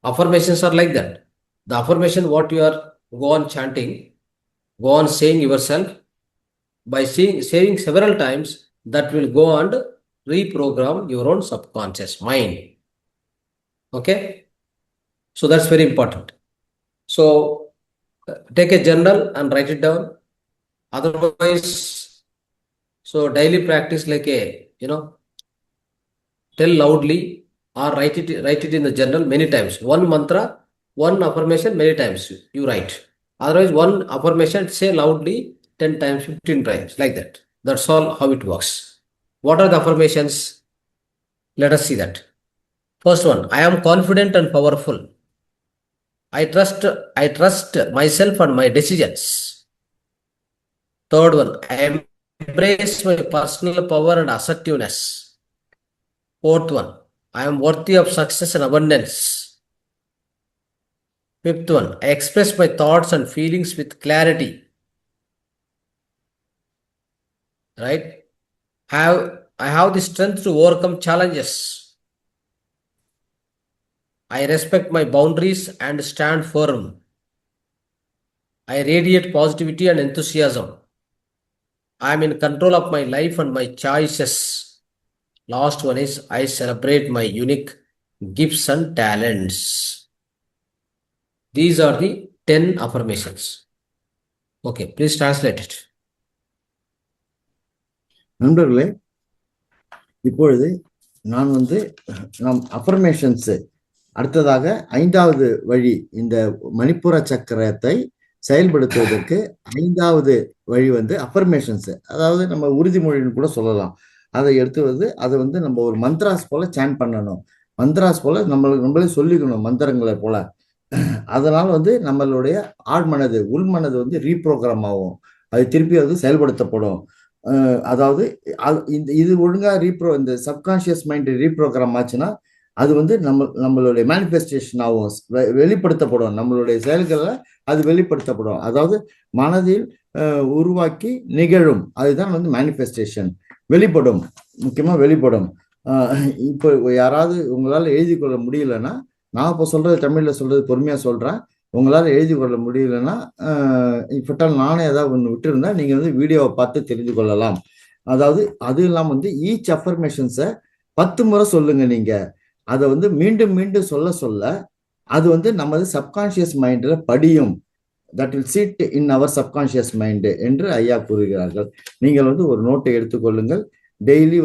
Affirmations are like that. The affirmation what you are go on chanting, go on saying yourself. By saying several times, that will go and reprogram your own subconscious mind. Okay. So that's very important. So take a journal and write it down. Otherwise, so daily practice like tell loudly or write it in the journal many times. One mantra, one affirmation many times you write. Otherwise, one affirmation say loudly 10 times, 15 times, like that. That's all how it works. What are the affirmations? Let us see that. First one, I am confident and powerful. I trust myself and my decisions. Third one, I embrace my personal power and assertiveness. Fourth one, I am worthy of success and abundance. Fifth one, I express my thoughts and feelings with clarity. Right? I have the strength to overcome challenges. I respect my boundaries and stand firm. I radiate positivity and enthusiasm. I am in control of my life and my choices. Last one is I celebrate my unique gifts and talents. These are the 10 affirmations. Okay, please translate it. நண்பர்களே, இப்பொழுது நான் நாம் affirmations அடுத்ததாக 5வது வழி, இந்த மணிப்புர சக்கரத்தை செயல்படுத்துவதற்கு 5வது வழி அஃபர்மேஷன்ஸ். அதாவது நம்ம உறுதிமொழின்னு கூட சொல்லலாம். அதை எடுத்து அதை நம்ம ஒரு மந்த்ராஸ் போல சான் பண்ணணும். மந்த்ராஸ் போல நம்மளே சொல்லிக்கணும், மந்திரங்களை போல. அதனால நம்மளுடைய ஆழ்மனது, உள்மனது ரீப்ரோக்ராம் ஆகும். அது திருப்பி செயல்படுத்தப்படும். அதாவது இது ஒழுங்கா இந்த சப்கான்சியஸ் மைண்ட் ரீப்ரோக்ராம் ஆச்சுன்னா அது நம்மளுடைய மேனிஃபெஸ்டேஷன் ஆகும், வெளிப்படுத்தப்படும். நம்மளுடைய செயல்களில் அது வெளிப்படுத்தப்படும். அதாவது மனதில் உருவாக்கி நிகழும், அதுதான் மேனிஃபெஸ்டேஷன். வெளிப்படும், முக்கியமா வெளிப்படும். இப்போ யாராவது உங்களால் எழுதி கொள்ள முடியலன்னா, நான் இப்போ சொல்றது தமிழ்ல சொல்றது பொறுமையா சொல்றேன். உங்களால் எழுதி கொள்ள முடியலன்னா இப்பட்டால் நானே ஏதாவது ஒன்று விட்டுருந்தா நீங்க வீடியோவை பார்த்து தெரிந்து கொள்ளலாம். அதாவது அது இல்லாமல் ஈச் அஃபர்மேஷன்ஸை 10 முறை சொல்லுங்க. நீங்க அதை மீண்டும் மீண்டும் சொல்ல அது நமது சப்கான்சியஸ் மைண்ட்ல படியும். That will sit in our subconscious mind என்று ஐயா கூறுகிறார்கள். நீங்கள் ஒரு நோட்டை எடுத்துக்கொள்ளுங்கள். டெய்லி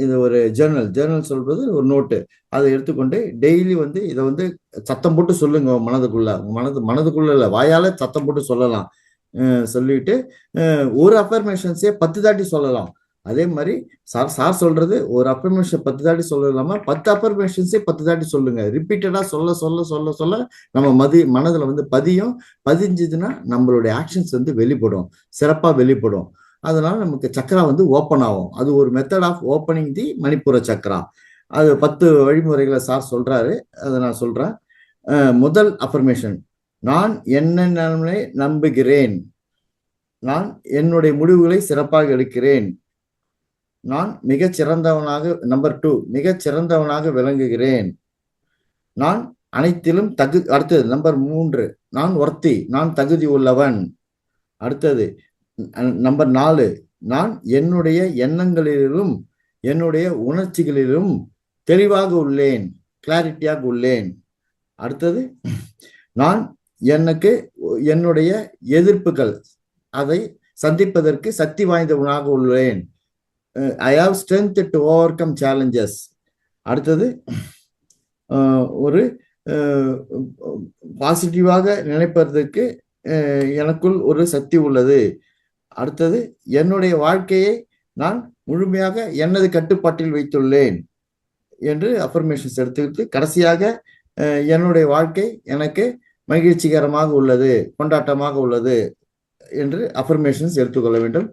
இது ஒரு ஜேர்னல் சொல்றது ஒரு நோட்டு. அதை எடுத்துக்கொண்டு டெய்லி இதை சத்தம் போட்டு சொல்லுங்க. மனதுக்குள்ள இல்லை, வாயால சத்தம் போட்டு சொல்லலாம். சொல்லிட்டு ஒரு அஃபர்மேஷன்ஸே 10 தாட்டி சொல்லலாம். அதே மாதிரி சார் சொல்றது ஒரு அஃபர்மேஷன் 10 தாட்டி சொல்லலாமா, 10 அஃபர்மேஷன்ஸே 10 தாட்டி சொல்லுங்க. ரிப்பீட்டடா சொல்ல நம்ம மனதுல பதிஞ்சதுன்னா நம்மளுடைய ஆக்ஷன்ஸ் வெளிப்படும், சிறப்பா வெளிப்படும். அதனால நமக்கு சக்கரா ஓப்பன் ஆகும். அது ஒரு மெத்தட் ஆஃப் ஓப்பனிங் தி மணிப்புர சக்கரா. அது 10 வழிமுறைகளை சார் சொல்றாரு, அதை நான் சொல்றேன். முதல் அஃபர்மேஷன், நான் என்ன நம்புகிறேன். நான் என்னுடைய முடிவுகளை சிறப்பாக எடுக்கிறேன். நான் மிகச்சிறந்தவனாக. நம்பர் 2, மிகச்சிறந்தவனாக விளங்குகிறேன். நான் அனைத்திலும் அடுத்தது நம்பர் 3, நான் ஒர்த்தி, நான் தகுதி உள்ளவன். அடுத்தது நம்பர் 4, நான் என்னுடைய எண்ணங்களிலும் என்னுடைய உணர்ச்சிகளிலும் தெளிவாக உள்ளேன், கிளாரிட்டியாக உள்ளேன். அடுத்தது, நான் என்னுடைய எதிர்ப்புகள் அதை சந்திப்பதற்கு சக்தி வாய்ந்தவனாக உள்ளேன். I have strength to overcome challenges. அடுத்தது, ஒரு பாசிட்டிவாக நினைப்பதற்கு எனக்குள் ஒரு சக்தி உள்ளது. அடுத்தது, என்னுடைய வாழ்க்கையை நான் முழுமையாக எனது கட்டுப்பாட்டில் வைத்துள்ளேன் என்று அஃபர்மேஷன்ஸ் எடுத்துக்கிட்டு கடைசியாக என்னுடைய வாழ்க்கை எனக்கு மகிழ்ச்சிகரமாக உள்ளது, கொண்டாட்டமாக உள்ளது என்று அஃபர்மேஷன்ஸ் எடுத்துக்கொள்ள வேண்டும்.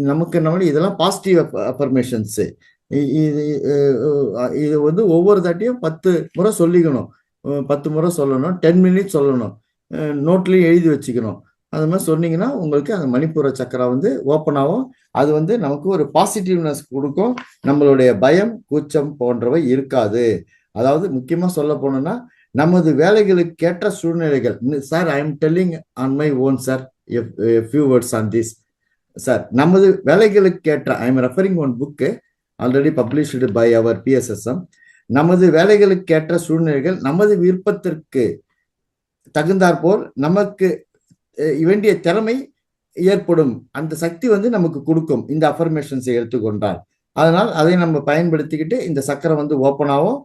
நம்ம இதெல்லாம் பாசிட்டிவ் அஃபர்மேஷன்ஸ். இது ஒவ்வொரு தாட்டியும் 10 முறை சொல்லிக்கணும். 10 முறை சொல்லணும், 10 மினிட்ஸ் சொல்லணும், நோட்லயும் எழுதி வச்சுக்கணும். அது மாதிரி சொன்னீங்கன்னா உங்களுக்கு அந்த மணிப்புர சக்கரா ஓப்பன் ஆகும். அது நமக்கு ஒரு பாசிட்டிவ்னஸ் கொடுக்கும். நம்மளுடைய பயம், கூச்சம் போன்றவை இருக்காது. அதாவது முக்கியமா சொல்ல போனோம்னா, நமது வேலைகளுக்கு ஏற்ற சூழ்நிலைகள். Sir, I am telling on my own sir, few words on this sir. நமது வேலைகளுக்கு ஏற்ற, I am referring one book already published by our PSSM. நமது வேலைகளுக்கு ஏற்ற சூழ்நிலைகள் நமது விருப்பத்திற்கு தகுந்தாற்போல் நமக்கு வேண்டிய திறமை ஏற்படும். அந்த சக்தி நமக்கு கொடுக்கும் இந்த அஃபர்மேஷன்ஸை எடுத்துக்கொண்டால். அதனால் அதை நம்ம பயன்படுத்திக்கிட்டு இந்த சக்கரம் ஓப்பன் ஆகும்.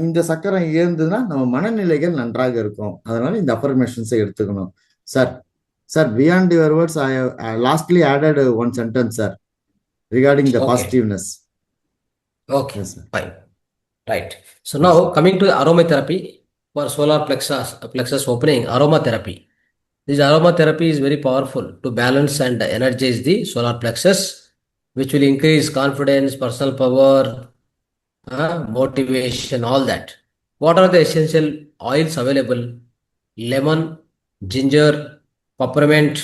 இந்த சக்கரம் இருந்ததுன்னா நம்ம மனநிலைகள் நன்றாக இருக்கும். அதனால இந்த அஃபர்மேஷன்ஸை எடுத்துக்கணும். Sir, beyond your words, I have lastly added one sentence, sir, regarding the positiveness. Okay, yes, fine. Right. So now coming to aromatherapy for solar plexus opening, aromatherapy. This aromatherapy is very powerful to balance and energize the solar plexus, which will increase confidence, personal power, motivation, all that. What are the essential oils available? Lemon, ginger, peppermint,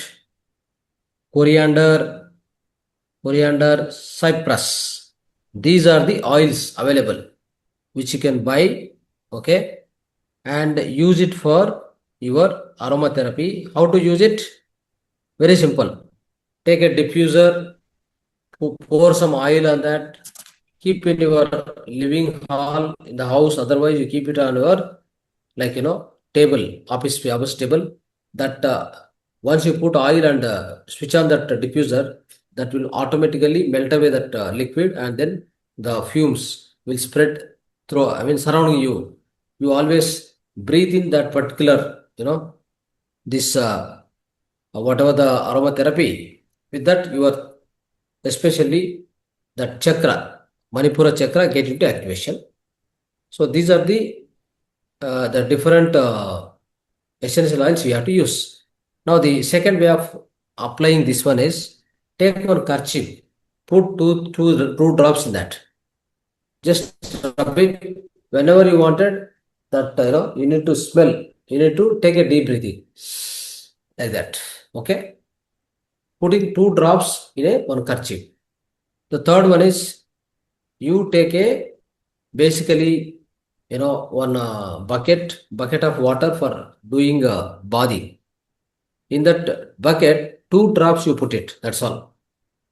coriander, cypress. These are the oils available which you can buy. Okay, and use it for your aromatherapy. How to use it? Very simple. Take a diffuser, pour some oil on that, keep in your living hall in the house. Otherwise, you keep it on your, like, table, office table. That once you put oil and switch on that diffuser, that will automatically melt away that liquid, and then the fumes will spread through, surrounding you. You always breathe in that particular, this whatever the aromatherapy. With that, your, especially that chakra, Manipura chakra, get into activation. So these are the different essential oils we have to use. Now the second way of applying this one is, take one kerchief, put two drops in that, just rub it whenever you wanted. That you need to smell. You need to take a deep breathing like that. Okay, putting two drops in one kerchief. The third one is, you take a, basically, one bucket of water for doing bathing. In that bucket, two drops you put it. That's all,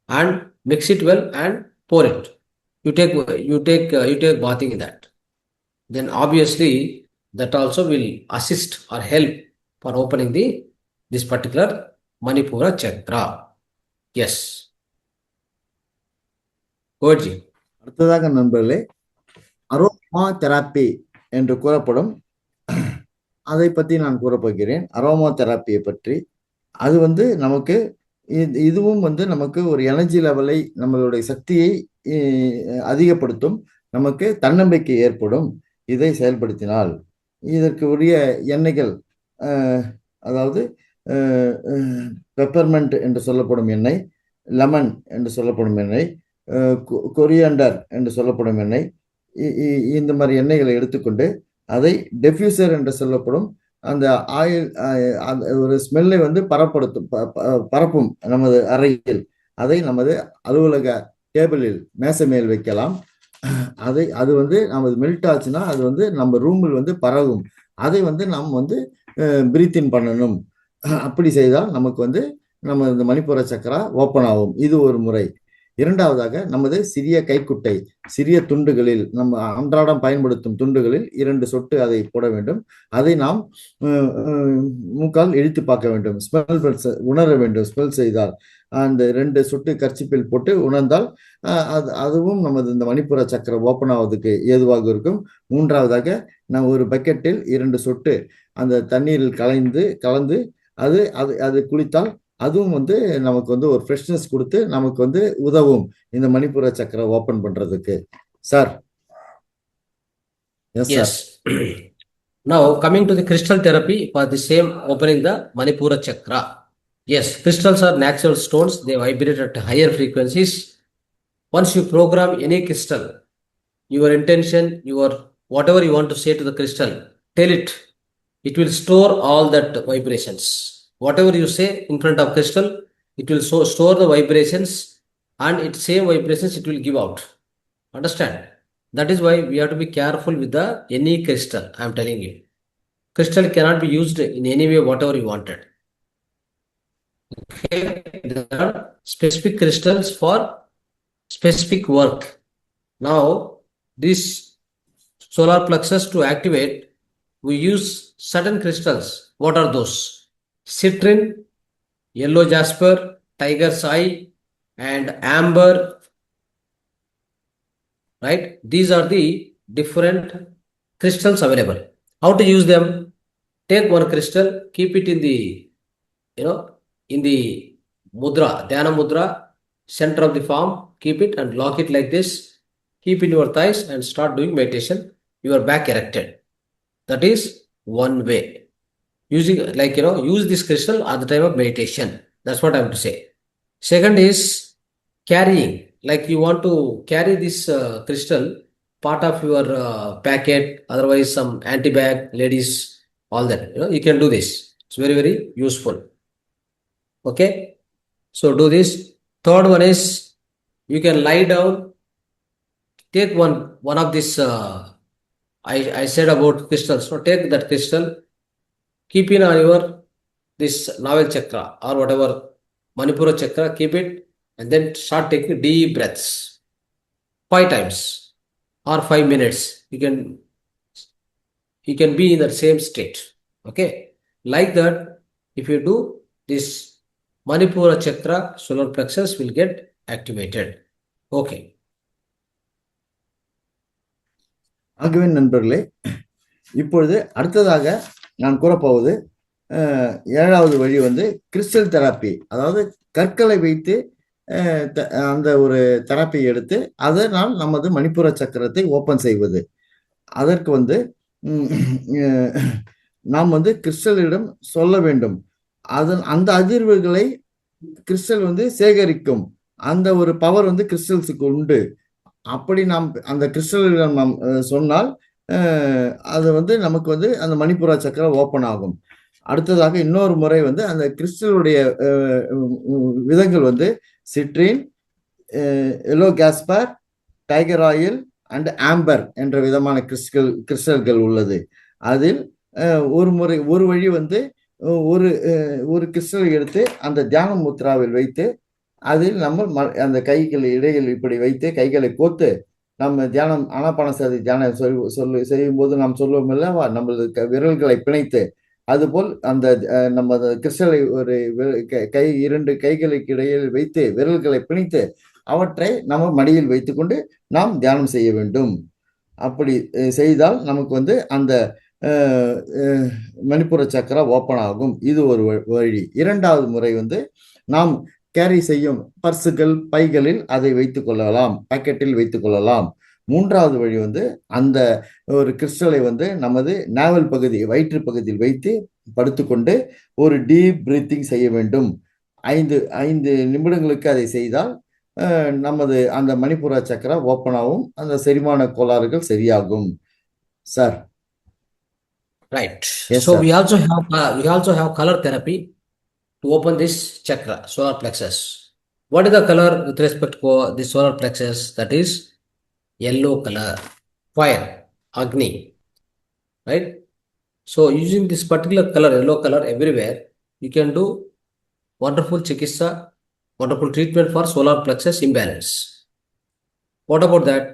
and mix it well and pour it. You take bathing in that. Then obviously that also will assist or help for opening this particular Manipura chakra. Yes, go ahead, Ji. அடுத்ததாக நண்பர்களே, aroma therapy என்று கூறப்படும், அதை பற்றி நான் கூறப்போகிறேன். Aroma தெராப்பியை பற்றி. அது நமக்கு இதுவும் நமக்கு ஒரு எனர்ஜி லெவலை, நம்மளுடைய சக்தியை அதிகப்படுத்தும், நமக்கு தன்னம்பிக்கை ஏற்படும். இதை செயல்படுத்தினால் இதற்கு உரிய எண்ணெய்கள், அதாவது பெப்பர்மெண்ட் என்று சொல்லப்படும் எண்ணெய், லெமன் என்று சொல்லப்படும் எண்ணெய், கொரியாண்டர் என்று சொல்லப்படும் எண்ணெய், இந்த மாதிரி எண்ணெய்களை எடுத்துக்கொண்டு அதை டெஃப்யூசர் என்று சொல்லப்படும் அந்த ஆயில், ஒரு ஸ்மெல்லை பரப்பும் நமது அறையில். அதை நமது அலுவலக டேபிளில், மேசை மேல் வைக்கலாம். அது நமது மெல்ட் ஆச்சுன்னா அது நம்ம ரூமில் பரவும். அதை நாம் பிரீத்தின் பண்ணணும். அப்படி செய்தால் நமக்கு நம்ம இந்த மணிப்புர சக்கரா ஓப்பன் ஆகும். இது ஒரு முறை. இரண்டாவதாக, நமது சிறிய கைக்குட்டை, சிறிய துண்டுகளில், நம்ம அன்றாடம் பயன்படுத்தும் துண்டுகளில் 2 சொட்டு அதை போட வேண்டும். அதை நாம் மூக்கால் இழுத்து பார்க்க வேண்டும். ஸ்மெல் உணர வேண்டும். ஸ்மெல் செய்தால் அந்த 2 சொட்டு கர்ச்சிப்பில் போட்டு உணர்ந்தால் அதுவும் நமது இந்த மணிப்புர சக்கரை ஓப்பன் ஆவதுக்கு ஏதுவாக இருக்கும். மூன்றாவதாக, நான் ஒரு பக்கெட்டில் 2 சொட்டு அந்த தண்ணீரில் கலந்து அது குளித்தால் அதுவும் நமக்கு ஒரு ஃப்ரெஷ்னஸ் கொடுத்து நமக்கு உதவும் இந்த மணிப்புர சக்கரை ஓபன் பண்றதுக்கு. Sir, Yes. Now coming to the crystal therapy for the same opening the Manipura chakra. Yes, crystals are natural stones. They vibrate at higher frequencies. Once you program any crystal, your intention, your whatever you want to say to the crystal, tell it. It will store all that vibrations. Whatever you say in front of crystal, it will store the vibrations, and its same vibrations it will give out. Understand? That is why we have to be careful with any crystal. I am telling you, crystal cannot be used in any way whatever you wanted. Okay, there are specific crystals for specific work. Now this solar plexus to activate, we use certain crystals. What are those? Citrine, yellow jasper, tiger's eye, and amber. Right? These are the different crystals available. How to use them? Take one crystal, keep it in the, in the mudra, dhyana mudra, center of the palm. Keep it and lock it like this. Keep in your thighs and start doing meditation. Your back erected. That is one way. Using, use this crystal at the time of meditation. That's what I have to say. Second is carrying. Like you want to carry this crystal, part of your packet, otherwise some anti-bag, ladies, all that. You can do this. It's very, very useful. Okay. So do this. Third one is, you can lie down, take one of this I said about crystals. So take that crystal, keep it on your this navel chakra or whatever Manipura chakra, keep it, and then start taking deep breaths 5 times or 5 minutes. You can be in that same state. Okay, like that, if you do this, Manipura chakra, solar plexus will get activated. Okay. ஆகவே நண்பர்களே, இப்பொழுது அடுத்ததாக நான் கூறப்போவது ஏழாவது வழி வந்து crystal therapy. அதாவது கற்களை வைத்து அந்த ஒரு தெராப்பி எடுத்து அதனால் நமது மணிப்புர சக்கரத்தை ஓப்பன் செய்வது. அதற்கு வந்து நாம் வந்து கிறிஸ்டலிடம் சொல்ல வேண்டும். அந்த அதிர்வுகளை கிறிஸ்டல் வந்து சேகரிக்கும். அந்த ஒரு பவர் வந்து கிறிஸ்டல்ஸுக்கு உண்டு. அப்படி நாம் அந்த கிறிஸ்டலிடம் நாம் சொன்னால் அது வந்து நமக்கு வந்து அந்த மணிப்புரா சக்கரம் ஓப்பன் ஆகும். அடுத்ததாக இன்னொரு முறை வந்து அந்த கிறிஸ்டலுடைய விதங்கள் வந்து citrine, yellow Casper, tiger oil and Amber என்ற விதமான கிறிஸ்டல்கள் உள்ளது. அதில் ஒரு வழி வந்து ஒரு கிறிஸ்டலை எடுத்து அந்த தியான முத்ராவில் வைத்து அதில் நம்ம அந்த கைகள் இடையில் இப்படி வைத்து கைகளை கோத்து நம்ம தியானம் ஆனாபானசதி தியானம் செய்யும் போது நாம் சொல்லுவோம் இல்லவா, நம்மளது விரல்களை பிணைத்து, அதுபோல் அந்த நம்ம கிறிஸ்டலை ஒரு இரண்டு கைகளுக்கு இடையில் வைத்து விரல்களை பிணைத்து அவற்றை நம்ம மடியில் வைத்துக்கொண்டு நாம் தியானம் செய்ய வேண்டும். அப்படி செய்தால் நமக்கு வந்து அந்த மணிப்புர சக்கரா ஓப்பன் ஆகும். இது ஒரு வழி. இரண்டாவது முறை வந்து நாம் கேரி செய்யும் பர்சுகள், பைகளில் அதை வைத்துக் கொள்ளலாம், பாக்கெட்டில் வைத்துக் கொள்ளலாம். மூன்றாவது வழி வந்து அந்த ஒரு கிறிஸ்டலை வந்து நமது நாவல் பகுதி, வயிற்று பகுதியில் வைத்து படுத்துக்கொண்டு ஒரு டீப் பிரீத்திங் செய்ய வேண்டும். 5 நிமிடங்களுக்கு அதை செய்தால் நமது அந்த மணிப்புர சக்கரா ஓப்பன் ஆகும், அந்த செரிமான கோளாறுகள் சரியாகும். Sir. Right. Yes, so sir. we also have color therapy to open this chakra, solar plexus. What is the color with respect to the solar plexus? That is yellow color, fire, Agni. Right? So using this particular color, yellow color everywhere, you can do wonderful chikitsa, wonderful treatment for solar plexus imbalance. What about that?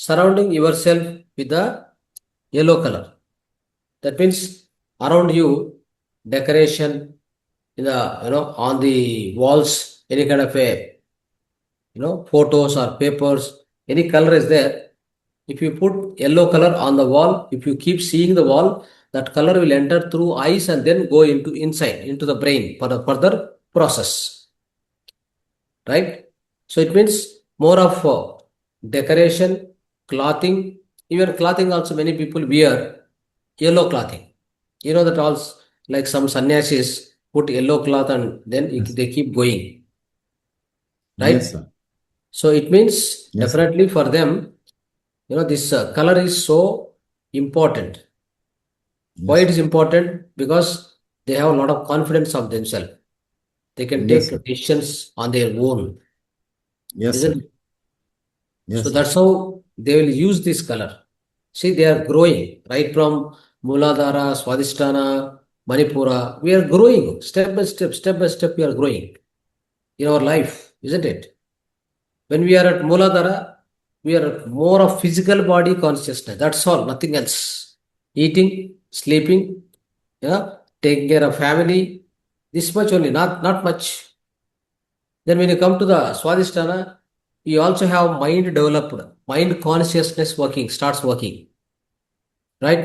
Surrounding yourself with the yellow color. That means around you, decoration in the on the walls, any kind of a photos or papers, any color is there. If you put yellow color on the wall, if you keep seeing the wall, that color will enter through eyes and then go inside into the brain for the further process. Right? So it means more of decoration, clothing. Even clothing also many people wear yellow clothing. You know that also, like some sannyasis put yellow cloth and then they keep going. Right? Yes, sir. So it means Yes, definitely for them, this color is so important. Yes. Why it is important? Because they have a lot of confidence of themselves. They can take Yes, decisions on their own. Yes, Isn't sir. it? Yes, So sir. that's how they will use this color. See, they are growing right from Muladhara, Swadhisthana, Manipura. We are growing step by step. We are growing in our life, isn't it? When we are at Muladhara, we are more of physical body consciousness. That's all, nothing else. Eating, sleeping, taking care of family. This much only, not much. Then when you come to the Swadhisthana, you also have mind developed, mind consciousness starts working. Right?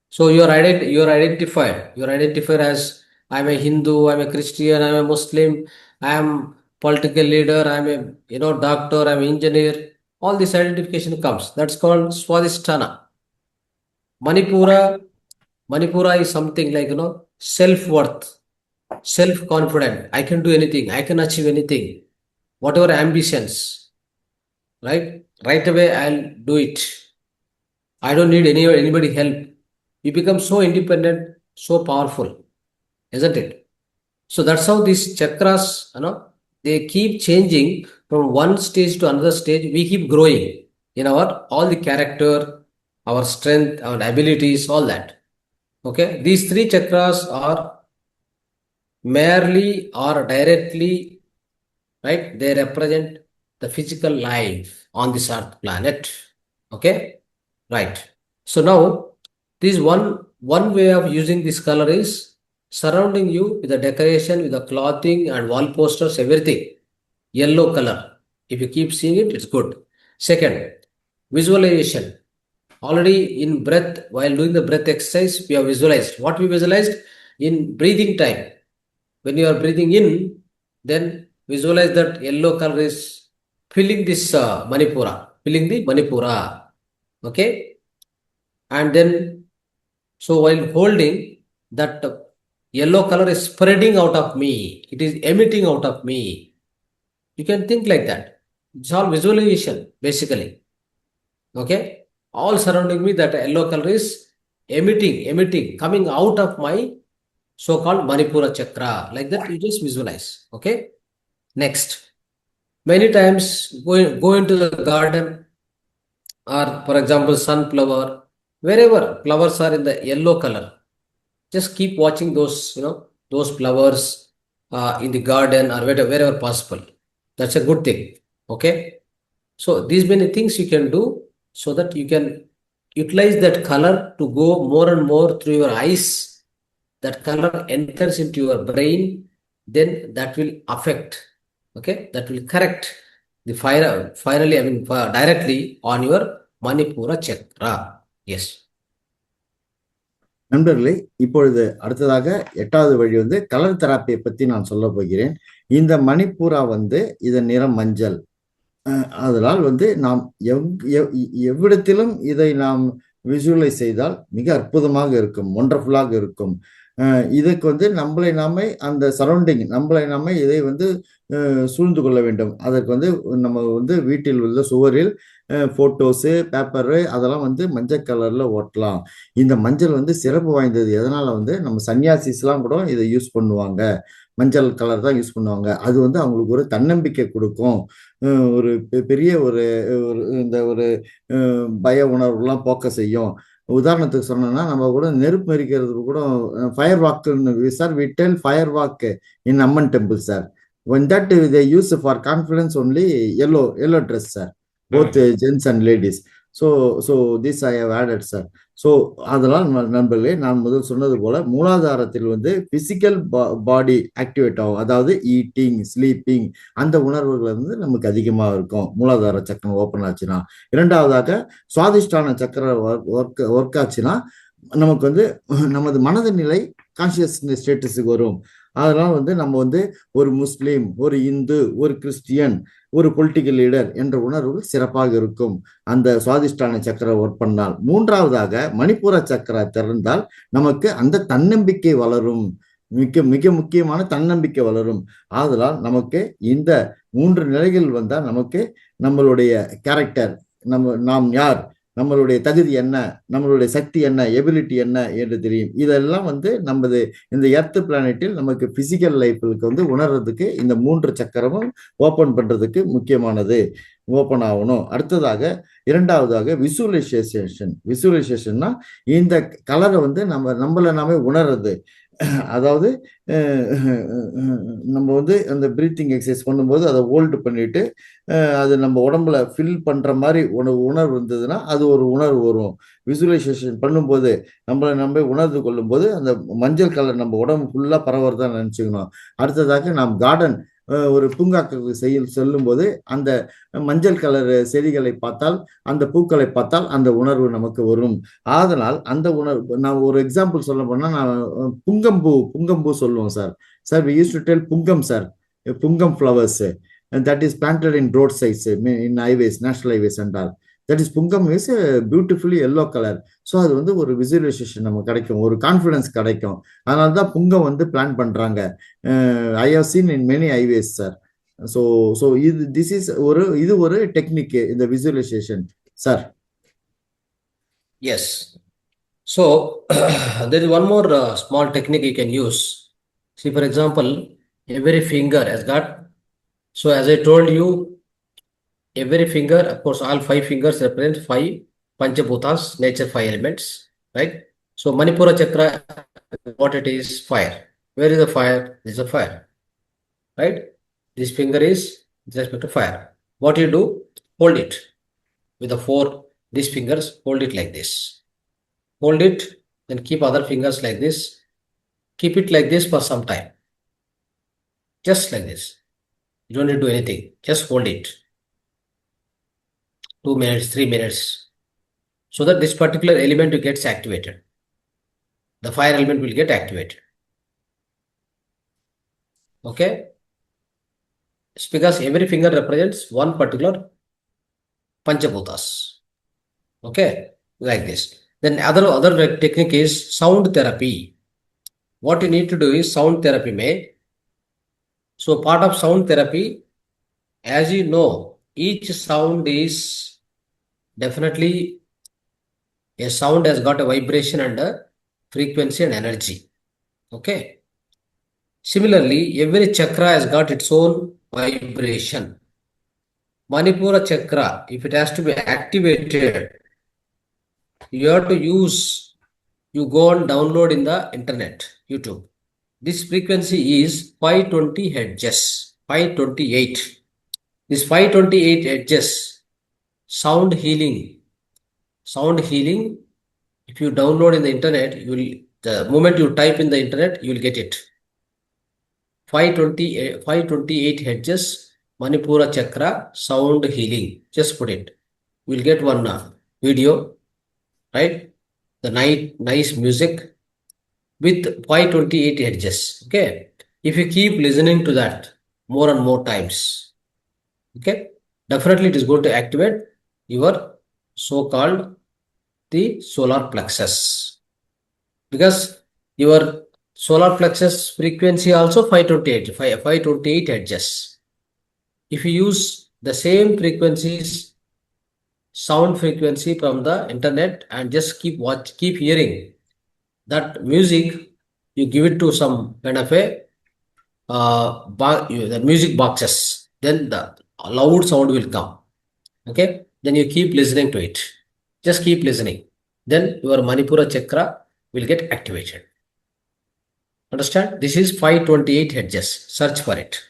So you are identified. You are identified as I am a Hindu, I am a Christian, I am a Muslim, I am political leader, I am a doctor, I am an engineer. All this identification comes. That's called Swadhisthana. Manipura is something like self-worth, self-confident. I can do anything, I can achieve anything. Whatever ambitions, right away I'll do it. I don't need anybody help. You become so independent, so powerful, isn't it? So that's how these chakras, they keep changing from one stage to another stage. We keep growing in our all the character, our strength, our abilities, all that. Okay, these three chakras are merely or directly, right? They represent the physical life on this earth planet. Okay, right. So now, this one way of using this color is surrounding you with the decoration, with the clothing and wall posters, everything. Yellow color. If you keep seeing it, it's good. Second, visualization. Already in breath, while doing the breath exercise, we have visualized. What we visualized in breathing time. When you are breathing in, then visualize that yellow color is filling this Manipura, filling the Manipura. Okay, and then so while holding that yellow color is spreading out of me, it is emitting out of me. You can think like that. It's all visualization basically. Okay, all surrounding me, that yellow color is emitting, coming out of my so-called Manipura chakra. Like that, you just visualize. Okay. Next, many times go into the garden, or for example, sunflower, wherever flowers are in the yellow color, just keep watching those, those flowers in the garden or wherever possible. That's a good thing. Okay. So these many things you can do so that you can utilize that color to go more and more through your eyes. That color enters into your brain, then that will affect, okay, that will correct the finally, directly on your Manipura chakra. Yes. நண்பர்களே, இப்பொழுது அடுத்ததாக 8வது வழி வந்து colour தெராப்பியை பத்தி நான் சொல்ல போகிறேன். இந்த மணிப்பூரா வந்து இதன் நிறம் மஞ்சள். அதனால் வந்து நாம் எவ்விடத்திலும் இதை நாம் விசுவலைஸ் செய்தால் மிக அற்புதமாக இருக்கும், ஒண்டர்ஃபுல்லாக இருக்கும். இதுக்கு வந்து நம்மளை நாமே அந்த சரௌண்டிங் நம்மளை நாமே இதை வந்து சூழ்ந்து கொள்ள வேண்டும். அதற்கு வந்து நம்ம வந்து வீட்டில் உள்ள சுவரில் போட்டோஸு, பேப்பரு அதெல்லாம் வந்து மஞ்சள் கலர்ல ஓட்டலாம். இந்த மஞ்சள் வந்து சிறப்பு வாய்ந்தது. எதனால வந்து நம்ம சன்னியாசிஸ்லாம் கூட இதை யூஸ் பண்ணுவாங்க. மஞ்சள் கலர் தான் யூஸ் பண்ணுவாங்க. அது வந்து அவங்களுக்கு ஒரு தன்னம்பிக்கை கொடுக்கும். ஒரு பெரிய ஒரு இந்த ஒரு பய உணர்வுலாம் போக்க செய்யும். உதாரணத்துக்கு சொன்னோம்னா, நம்ம கூட நெருப்பு எரிக்கிறதுக்கு கூட ஃபயர் வாக்குன்னு sir, we tell fire walk in Amman temple sir. when that they use for confidence only yellow dress sir, both gents and ladies. So this I have added sir. So அதெல்லாம் நண்பர்களே, நான் முதல் சொன்னது போல மூலாதாரத்தில் வந்து பிசிக்கல் பாடி ஆக்டிவேட் ஆகும். அதாவது ஈட்டிங், ஸ்லீப்பிங் அந்த உணர்வுகள் வந்து நமக்கு அதிகமாக இருக்கும் மூலாதார சக்கரம் ஓப்பன் ஆச்சுன்னா. இரண்டாவதாக சுவாதிஷ்டான சக்கரம் ஒர்க் ஆச்சுன்னா நமக்கு வந்து நமது மனது நிலை கான்சியஸ் ஸ்டேட்டஸுக்கு வரும். அதனால வந்து நம்ம வந்து ஒரு முஸ்லீம், ஒரு இந்து, ஒரு கிறிஸ்டியன், ஒரு பொலிட்டிக்கல் லீடர் என்ற உணர்வு சிறப்பாக இருக்கும் அந்த சுவாதிஷ்டான சக்கரம் ஒர்க் பண்ணால். மூன்றாவதாக மணிப்பூர சக்கரம் திறந்தால் நமக்கு அந்த தன்னம்பிக்கை வளரும். மிக முக்கியமான தன்னம்பிக்கை வளரும். ஆதலால் நமக்கு இந்த 3 நிலைகள் வந்தால் நமக்கு நம்மளுடைய கேரக்டர், நாம் யார், நம்மளுடைய தகுதி என்ன, நம்மளுடைய சக்தி என்ன, எபிலிட்டி என்ன என்று தெரியும். இதெல்லாம் வந்து நமது இந்த எர்த் பிளானட்டில் நமக்கு பிசிக்கல் லைஃபுக்கு வந்து உணர்றதுக்கு இந்த 3 சக்கரமும் ஓப்பன் பண்றதுக்கு முக்கியமானது, ஓப்பன் ஆகணும். அடுத்ததாக இரண்டாவதாக விசுவலைசேஷன்னா இந்த கலரை வந்து நம்மளை நாமே உணர்றது. அதாவது நம்ம வந்து அந்த பிரீத்திங் எக்ஸசைஸ் பண்ணும்போது அதை ஹோல்டு பண்ணிட்டு அது நம்ம உடம்புல ஃபில் பண்ற மாதிரி உணர்வு இருந்ததுன்னா அது ஒரு உணர்வு வரும். விசுவலைசேஷன் பண்ணும்போது நம்ம உணர்ந்து கொள்ளும் போது அந்த மஞ்சள் கலர் நம்ம உடம்பு ஃபுல்லா பரவறதான் நினைச்சுக்கணும். அடுத்ததாக நாம் கார்டன் ஒரு பூங்காக்களுக்கு செல்லும் போது அந்த மஞ்சள் கலர் செடிகளை பார்த்தால், அந்த பூக்களை பார்த்தால் அந்த உணர்வு நமக்கு வரும். ஆதனால் அந்த உணர்வு, நான் ஒரு எக்ஸாம்பிள் சொல்ல போனா, நான் புங்கம்பூ சொல்லுவோம் sir. Sir we use to tell pungam sir, pungam flowers that is planted in road sides, in highways, national highways and all. That is pungam is beautifully yellow colour. So அது வந்து ஒரு விசுவலைசேஷன் நமக்கு கிடைக்கும், ஒரு கான்ஃபிடன்ஸ் கிடைக்கும். அதனால தான் புங்கம் வந்து பிளான் பண்றாங்க. I have seen in many highways sir. So இது ஒரு டெக்னிக் இந்த visualisation sir. Yes. So there is one more small technique you can use. See, for example, every finger has got, so as I told you, every finger, of course, all 5 fingers represent 5 Panchabhutas, nature, 5 elements, right? So Manipura Chakra, what it is? Fire. Where is the fire? There is a fire, right? This finger is with respect to fire. What you do? Hold it with the these fingers, hold it like this. Hold it, then keep other fingers like this. Keep it like this for some time. Just like this. You don't need to do anything. Just hold it. 2 minutes, 3 minutes. So that this particular element gets activated. The fire element will get activated. Okay? It's because every finger represents one particular Panchabhutas. Okay? Like this. Then other technique is sound therapy. What you need to do is sound therapy may. So part of sound therapy, as you know, each sound is definitely a sound has got a vibration and a frequency and energy. Okay. Similarly, every chakra has got its own vibration. Manipura chakra, if it has to be activated, you have to you go and download in the internet, YouTube. This frequency is 520 hertz, 528. This 528 hertz, sound healing. Sound healing, if you download in the internet, the moment you type in the internet, you will get it. 528 hertz, Manipura chakra, sound healing. Just put it. We'll get one video, right? The nice music with 528 hertz. Okay. If you keep listening to that more and more times, okay, definitely it is going to activate your so-called the solar plexus, because your solar plexus frequency also 528 hertz. If you use the same frequencies, sound frequency from the internet, and just keep hearing that music, you give it to some kind of a the music boxes, then the loud sound will come. Okay, then you keep listening to it. Just keep listening. Then your Manipura chakra will get activated. Understand? This is 528 hertz. Search for it.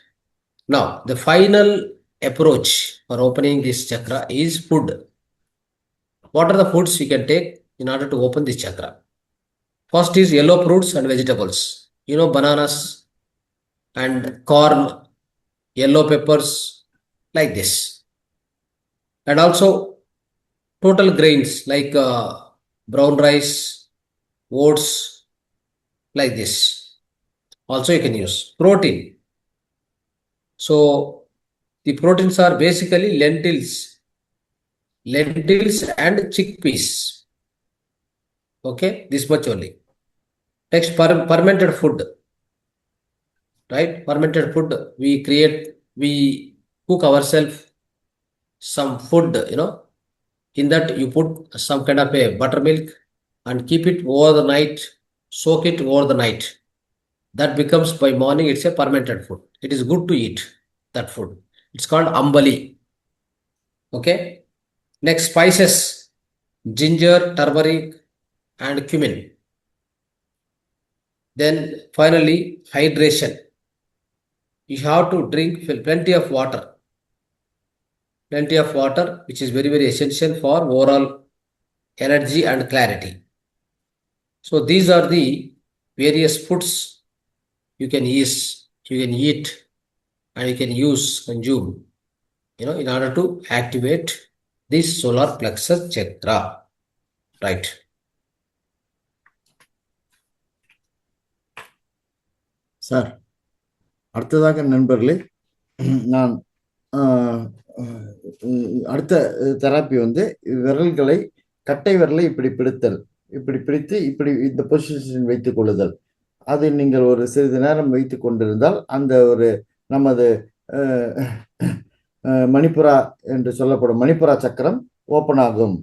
Now, the final approach for opening this chakra is food. What are the foods you can take in order to open this chakra? First is yellow fruits and vegetables. You know, bananas and corn, yellow peppers, like this. And also total grains like brown rice, oats, like this. Also you can use protein. So the proteins are basically lentils and chickpeas. Okay, this much only. Next, fermented food. Right? Fermented food, we cook ourselves some food, in that you put some kind of a buttermilk and keep it over the night, soak it over the night. That becomes by morning, it's a fermented food. It is good to eat that food. It's called ambali. Okay. Next, spices, ginger, turmeric, and cumin. Then finally, hydration. You have to drink plenty of water. Plenty of water, which is very, very essential for overall energy and clarity. So these are the various foods you can eat, and you can consume, in order to activate this solar plexus chakra. Right. Sir, அடுத்ததாக நண்பர்களே, நான் அடுத்த therapy வந்து விரல்களை, கட்டை விரலை இப்படி பிடித்தல், இப்படி பிடித்து இப்படி இந்த பொசிஷன் வைத்துக் கொள்ளுதல். அதை நீங்கள் ஒரு சிறிது நேரம் வைத்துக் கொண்டிருந்தால் அந்த ஒரு நமது மணிப்புரா என்று சொல்லப்படும் மணிப்புரா சக்கரம் ஓப்பன் ஆகும்.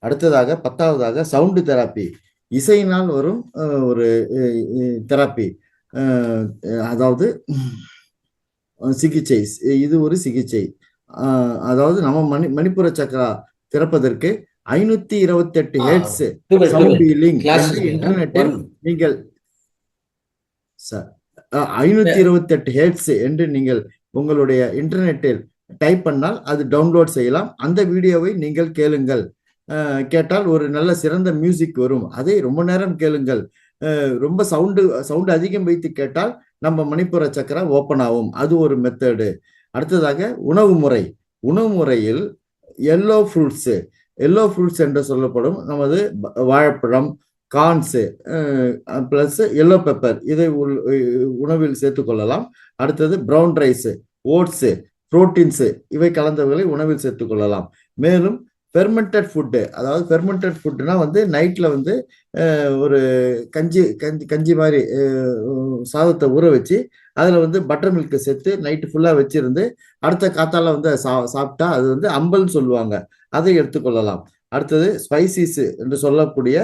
அடுத்ததாக 10வதாக சவுண்டு தெராப்பி, இசையினால் வரும் ஒரு தெராப்பி, அதாவது சிகிச்சை. இது ஒரு சிகிச்சை. அதாவது நம்ம மணிப்புர சக்கரா திறப்பதற்கு 528 ஹெர்ட்ஸ் 12 சவுண்ட் ஹீலிங் கிளாஸ் என்று இருக்கு இன்டர்நெட்டில் 1 நீங்கள் 528 ஹெர்ட்ஸ் என்று நீங்கள் உங்களுடைய இன்டர்நெட்டில் டைப் பண்ணால் அது டவுன்லோட் செய்யலாம். அந்த வீடியோவை நீங்கள் கேளுங்கள். கேட்டால் ஒரு நல்ல சிறந்த மியூசிக் வரும். அதை ரொம்ப நேரம் கேளுங்கள். ரொம்ப சவுண்டு அதிகம் வைத்து கேட்டால் நம்ம மணிப்புர சக்கரம் ஓப்பன் ஆகும். அது ஒரு மெத்தடு. அடுத்ததாக உணவு முறையில் எல்லோ ஃப்ரூட்ஸ் என்று சொல்லப்படும் நமது வாழைப்பழம், கார்ன்ஸு பிளஸ் எல்லோ பெப்பர் இதை உணவில் சேர்த்துக்கொள்ளலாம். அடுத்தது ப்ரௌன் ரைஸு, ஓட்ஸு, புரோட்டீன்ஸு இவை கலந்தவர்களை உணவில் சேர்த்துக்கொள்ளலாம். மேலும் ஃபெர்மெண்டட் ஃபுட்டு, அதாவது ஃபெர்மெண்டட் ஃபுட்டுனா வந்து நைட்டில் வந்து ஒரு கஞ்சி மாதிரி சாதத்தை ஊற வச்சு அதில் வந்து பட்டர் மில்க்கு சேர்த்து நைட்டு ஃபுல்லாக வச்சிருந்து அடுத்த காத்தால வந்து சாப்பிட்டா அது வந்து அம்பல்னு சொல்லுவாங்க. அதை எடுத்துக்கொள்ளலாம். அடுத்தது ஸ்பைசிஸ் என்று சொல்லக்கூடிய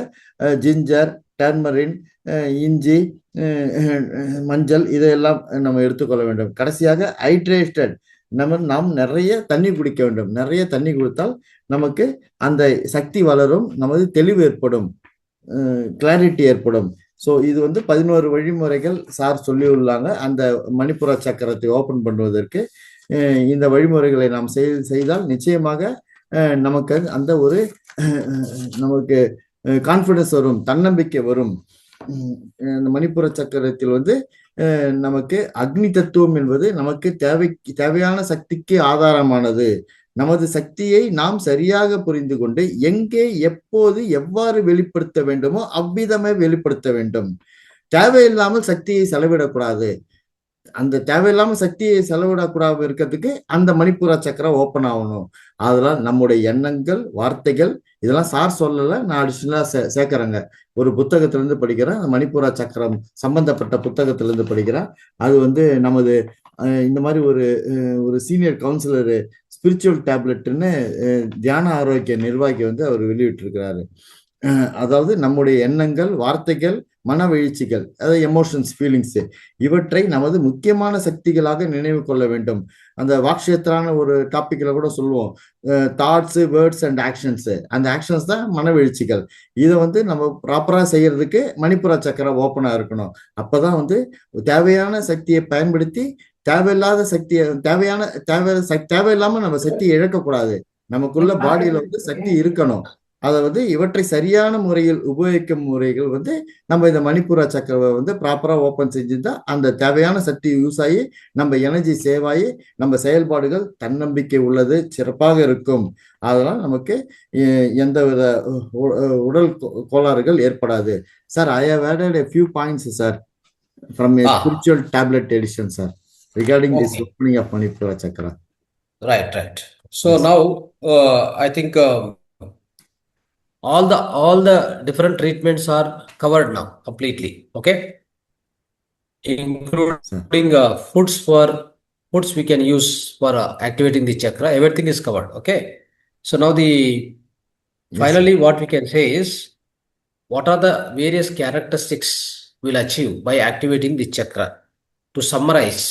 ஜிஞ்சர், டர்மரின், இஞ்சி, மஞ்சள் இதையெல்லாம் நம்ம எடுத்துக்கொள்ள வேண்டும். கடைசியாக ஹைட்ரேட்டட், நாம் நிறைய தண்ணி குடிக்க வேண்டும். நிறைய தண்ணி குடித்தால் நமக்கு அந்த சக்தி வளரும், நமது தெளிவு ஏற்படும், கிளாரிட்டி ஏற்படும். ஸோ இது வந்து 11 வழிமுறைகள் சார் சொல்லியுள்ளாங்க அந்த மணிப்புர சக்கரத்தை ஓப்பன் பண்ணுவதற்கு. இந்த வழிமுறைகளை நாம் செய்தால் நிச்சயமாக நமக்கு அந்த ஒரு நமக்கு கான்ஃபிடன்ஸ் வரும், தன்னம்பிக்கை வரும். இந்த மணிப்புர சக்கரத்தில் வந்து நமக்கு அக்னி தத்துவம் என்பது நமக்கு தேவையான சக்திக்கு ஆதாரமானது. நமது சக்தியை நாம் சரியாக புரிந்து கொண்டு எங்கே எப்போது எவ்வாறு வெளிப்படுத்த வேண்டுமோ அவ்விதமே வெளிப்படுத்த வேண்டும். தேவையில்லாமல் சக்தியை செலவிடக்கூடாது. அந்த தேவையில்லாம சக்தியை செலவிடக்கூடாது இருக்கிறதுக்கு அந்த மணிப்புர சக்கரம் ஓப்பன் ஆகணும். அதெல்லாம் நம்முடைய எண்ணங்கள், வார்த்தைகள் இதெல்லாம் சார் சொல்லல, நான் அடிஷனலா சேர்க்கிறேங்க. ஒரு புத்தகத்திலிருந்து படிக்கிறேன், மணிப்புர சக்கரம் சம்பந்தப்பட்ட புத்தகத்திலிருந்து படிக்கிறேன். அது வந்து நமது இந்த மாதிரி ஒரு சீனியர் கவுன்சிலர் ஸ்பிரிச்சுவல் டேப்லெட்னு தியான ஆரோக்கிய நிர்வாகி வந்து அவர் வெளியிட்டிருக்கிறாரு. அதாவது நம்முடைய எண்ணங்கள், வார்த்தைகள், மனவெழுச்சிகள், அதாவது எமோஷன்ஸ், ஃபீலிங்ஸ் இவற்றை நமது முக்கியமான சக்திகளாக நினைவு கொள்ள வேண்டும். அந்த வாக்ஷேத்திரான ஒரு டாபிக்ல கூட சொல்லுவோம், தாட்ஸ், வேர்ட்ஸ் அண்ட் ஆக்ஷன்ஸ். அந்த ஆக்ஷன்ஸ் தான் மனவெழுச்சிகள். இதை வந்து நம்ம ப்ராப்பரா செய்யறதுக்கு மணிப்புர சக்கரம் ஓப்பனா இருக்கணும். அப்பதான் வந்து தேவையான சக்தியை பயன்படுத்தி தேவையில்லாத சக்தியை தேவையில்லாம நம்ம சக்தியை இழக்கக்கூடாது. நமக்குள்ள பாடியில வந்து சக்தி இருக்கணும். அதை வந்து இவற்றை சரியான முறையில் உபயோகிக்கும் முறைகள் வந்து நம்ம இந்த மணிப்புர சக்கரை வந்து ப்ராப்பரா ஓப்பன் செஞ்சுட்டா அந்த தேவையான சக்தி யூஸ் ஆகி நம்ம எனர்ஜி சேவ் ஆகி நம்ம செயல்பாடுகள் தன்னம்பிக்கை உள்ளது சிறப்பாக இருக்கும். அதெல்லாம் நமக்கு எந்த வித உடல் கோளாறுகள் ஏற்படாது. Sir, I have added a few points, sir, from a spiritual tablet edition, sir, regarding this opening of Manipura Chakra. Right. So yes. Now I think all the different treatments are covered now completely. Okay, including foods we can use for activating the chakra. Everything is covered. Okay, so now finally what we can say is what are the various characteristics we'll achieve by activating the chakra. To summarize,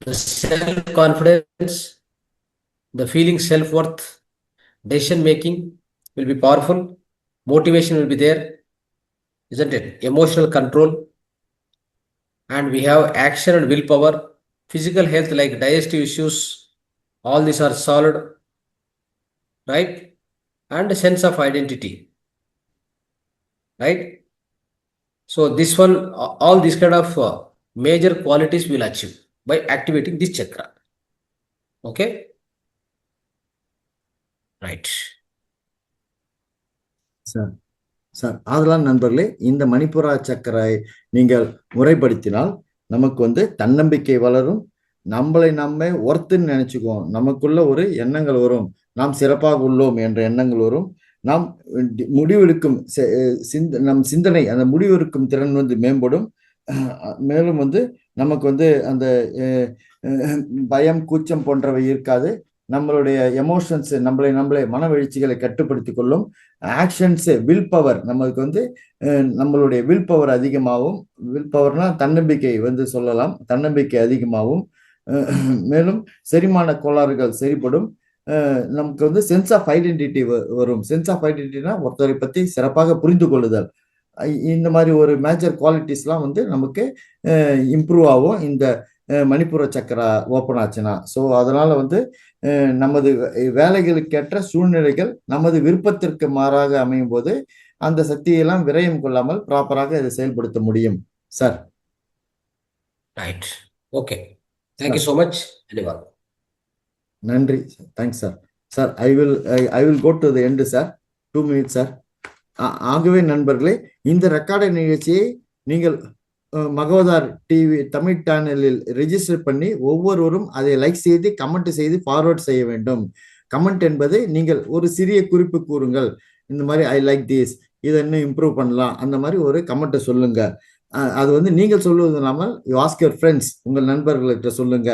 the self-confidence, the feeling self-worth, decision making will be powerful, motivation will be there, isn't it? Emotional control, and we have action and willpower. Physical health like digestive issues, all these are solved, right? And a sense of identity, right? So this one, all these kind of major qualities will achieve by activating this chakra. Okay, right. Sir, அதெல்லாம் நண்பர்களே, இந்த மணிப்புர சக்கரை நீங்கள் முறைப்படுத்தினால் நமக்கு வந்து தன்னம்பிக்கை வளரும், நம்மளை நம்ம ஒர்த்துன்னு நினைச்சுக்குவோம், நமக்குள்ள ஒரு எண்ணங்கள் வரும், நாம் சிறப்பாக உள்ளோம் என்ற எண்ணங்கள் வரும், நாம் முடிவெடுக்கும் நம் சிந்தனை அந்த முடிவெடுக்கும் திறன் வந்து மேம்படும். மேலும் வந்து நமக்கு வந்து அந்த பயம், கூச்சம் போன்றவை இருக்காது. நம்மளுடைய எமோஷன்ஸ் நம்மளே மனவெழுச்சிகளை கட்டுப்படுத்தி கொள்ளும். ஆக்ஷன்ஸ், வில் பவர், நமக்கு வந்து நம்மளுடைய வில் பவர் அதிகமாகும். வில் பவர்னா தன்னம்பிக்கை வந்து சொல்லலாம், தன்னம்பிக்கை அதிகமாகும். மேலும் செரிமான கோளாறுகள் சரிப்படும். நமக்கு வந்து சென்ஸ் ஆஃப் ஐடென்டிட்டி வரும். சென்ஸ் ஆஃப் ஐடென்டிட்டினா ஒருத்தரை பத்தி சிறப்பாக புரிந்து கொள்ளுதல். இந்த மாதிரி ஒரு மேஜர் குவாலிட்டிஸ்லாம் வந்து நமக்கு இம்ப்ரூவ் ஆகும் இந்த மணிப்புர சக்கரா ஓப்பன் ஆச்சுன்னா. ஸோ அதனால வந்து நமது வேலைகளுக்கேற்ற சூழ்நிலைகள் நமது விருப்பத்திற்கு மாறாக அமையும் போது அந்த சக்தியெல்லாம் விரயம் கொள்ளாமல் ப்ராப்பராக இதை செயல்படுத்த முடியும் sir. Right, okay, thank you so much. நன்றி, thanks sir. Sir I will go to the end sir. 2 minutes sir. ஆகவே நண்பர்களே, இந்த ரெக்கார்டு நிகழ்ச்சியை நீங்கள் மகவதார் டிவி தமிழ் சேனலில் ரெஜிஸ்டர் பண்ணி ஒவ்வொருவரும் அதை லைக் செய்து கமெண்ட் செய்து ஃபார்வர்ட் செய்ய வேண்டும். கமெண்ட் என்பது நீங்கள் ஒரு சிறிய குறிப்பு கூறுங்கள். இந்த மாதிரி ஐ லைக் திஸ், இதை இன்னும் இம்ப்ரூவ் பண்ணலாம், அந்த மாதிரி ஒரு கமெண்ட்டை சொல்லுங்க. அது வந்து நீங்கள் சொல்லுவது இல்லாமல் யூ ஆஸ்க் யுவர் ஃப்ரெண்ட்ஸ், உங்கள் நண்பர்கள்கிட்ட சொல்லுங்க.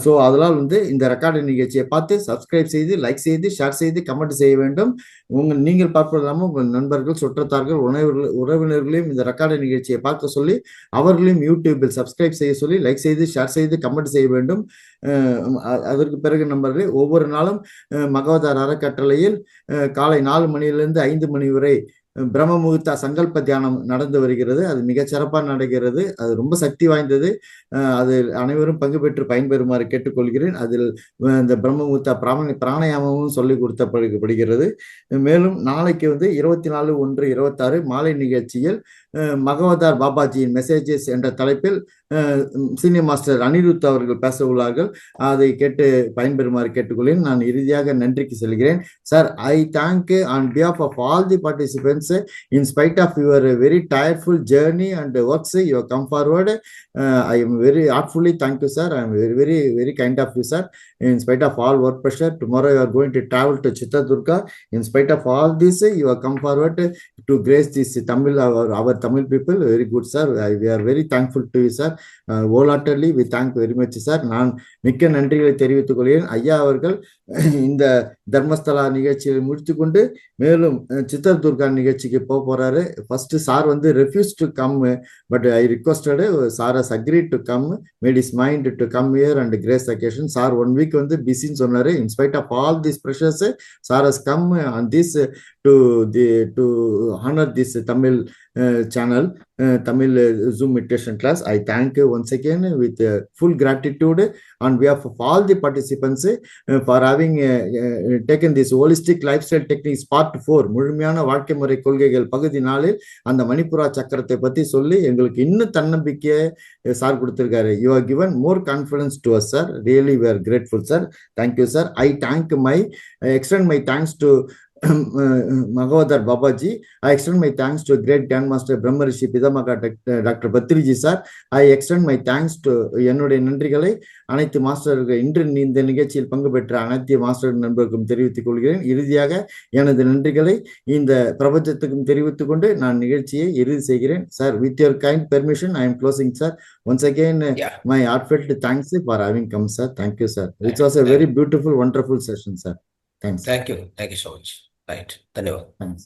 ஸோ அதனால் வந்து இந்த ரெக்கார்டு நிகழ்ச்சியை பார்த்து சப்ஸ்கிரைப் செய்து லைக் செய்து ஷேர் செய்து கமெண்ட் செய்ய வேண்டும். நீங்கள் பார்ப்பது இல்லாமல் உங்கள் நண்பர்கள் சுற்றத்தார்கள் உறவினர்களையும் இந்த ரெக்கார்டு நிகழ்ச்சியை பார்க்க சொல்லி அவர்களையும் யூடியூபில் சப்ஸ்கிரைப் செய்ய சொல்லி லைக் செய்து ஷேர் செய்து கமெண்ட் செய்ய வேண்டும். அதற்கு பிறகு நண்பர்களே, ஒவ்வொரு நாளும் மகவதார் அறக்கட்டளையில் காலை 4 மணியிலிருந்து 5 மணி வரை பிரம்ம முகூர்த்த சங்கல்ப தியானம் நடந்து வருகிறது. அது மிக சிறப்பாக நடக்கிறது. அது ரொம்ப சக்தி வாய்ந்தது. அதில் அனைவரும் பங்கு பெற்று பயன்பெறுமாறு கேட்டுக்கொள்கிறேன். அதில் இந்த பிரம்ம முகூர்த்த பிராணாயாமமும் சொல்லிக் கொடுக்கப்படுகிறது. மேலும் நாளைக்கு வந்து 24/1/26 மாலை நிகழ்ச்சியில் மகவதார் பாபாஜியின் மெசேஜஸ் என்ற தலைப்பில் சீனியர் மாஸ்டர் அனிருத் அவர்கள் பேச உள்ளார்கள். அதை கேட்டு பயன்பெறுமாறு கேட்டுக்கொள்கிறேன். நான் இறுதியாக நன்றிக்கு செல்கிறேன். Sir, I thank on behalf of all the participants. In spite of your very tireful journey and works, you have come forward. I am very heartfully thank you, sir. I am very, very, very kind of you, sir. In spite of all work pressure, tomorrow you are going to travel to Chitradurga. In spite of all this, you have come forward to grace this Tamil, our Tamil people. Very good, sir. We are very thankful to you, sir. Wholeheartedly we thank very much, sir. நான் மிக்க நன்றிகளை தெரிவித்துக் கொள்கிறேன். ஐயா அவர்கள் இந்த தர்மஸ்தலா நிகழ்ச்சியை முடித்துக்கொண்டு மேலும் சித்திரதுர்கா நிகழ்ச்சிக்கு போறாரு. ஃபர்ஸ்ட் சார் வந்து refuse to come, but I requested, sir has agreed to come, made his mind to come here and grace occasion. Sir 1 week வந்து பிஸின்னு சொன்னாரு. In spite of all this pressures, sir has come on this to honor this Tamil channel, Tamil Zoom meditation class. I thank you once again with full gratitude on behalf of all the participants for having taken this holistic lifestyle techniques part 4 முழுமையான வாழ்க்கை முறை கொள்கைகள் பகுதி 4 அந்த மணிப்புரா சக்கரத்தை பத்தி சொல்லி எங்களுக்கு இன்னும் தன்னம்பிக்கையை சார் கொடுத்திருக்காரு. You have given more confidence to us, sir. Really we are grateful, sir. Thank you, sir. I extend my thanks to Mahavadar Babaji. I extend my thanks to great Grandmaster Brahmarishi Pidamaka Dr. Batriji sir. I extend my thanks to என்னுடைய நன்றிகளை அனைத்து மாஸ்டர்கள் இன்று இந்த நிகழ்ச்சியில் பங்கு பெற்ற அனைத்து master நண்பர்களுக்கும் தெரிவித்துக் கொள்கிறேன். இறுதியாக எனது நன்றிகளை இந்த பிரபஞ்சத்துக்கும் தெரிவித்துக் கொண்டு நான் நிகழ்ச்சியை இறுதி செய்கிறேன். Sir, with your kind permission, I am closing, sir. Once again, my heartfelt thanks for having come, sir. Thank you, sir. It was a very beautiful, wonderful session, sir. Thanks. Thank you so much. Right, धन्यवाद. Thanks.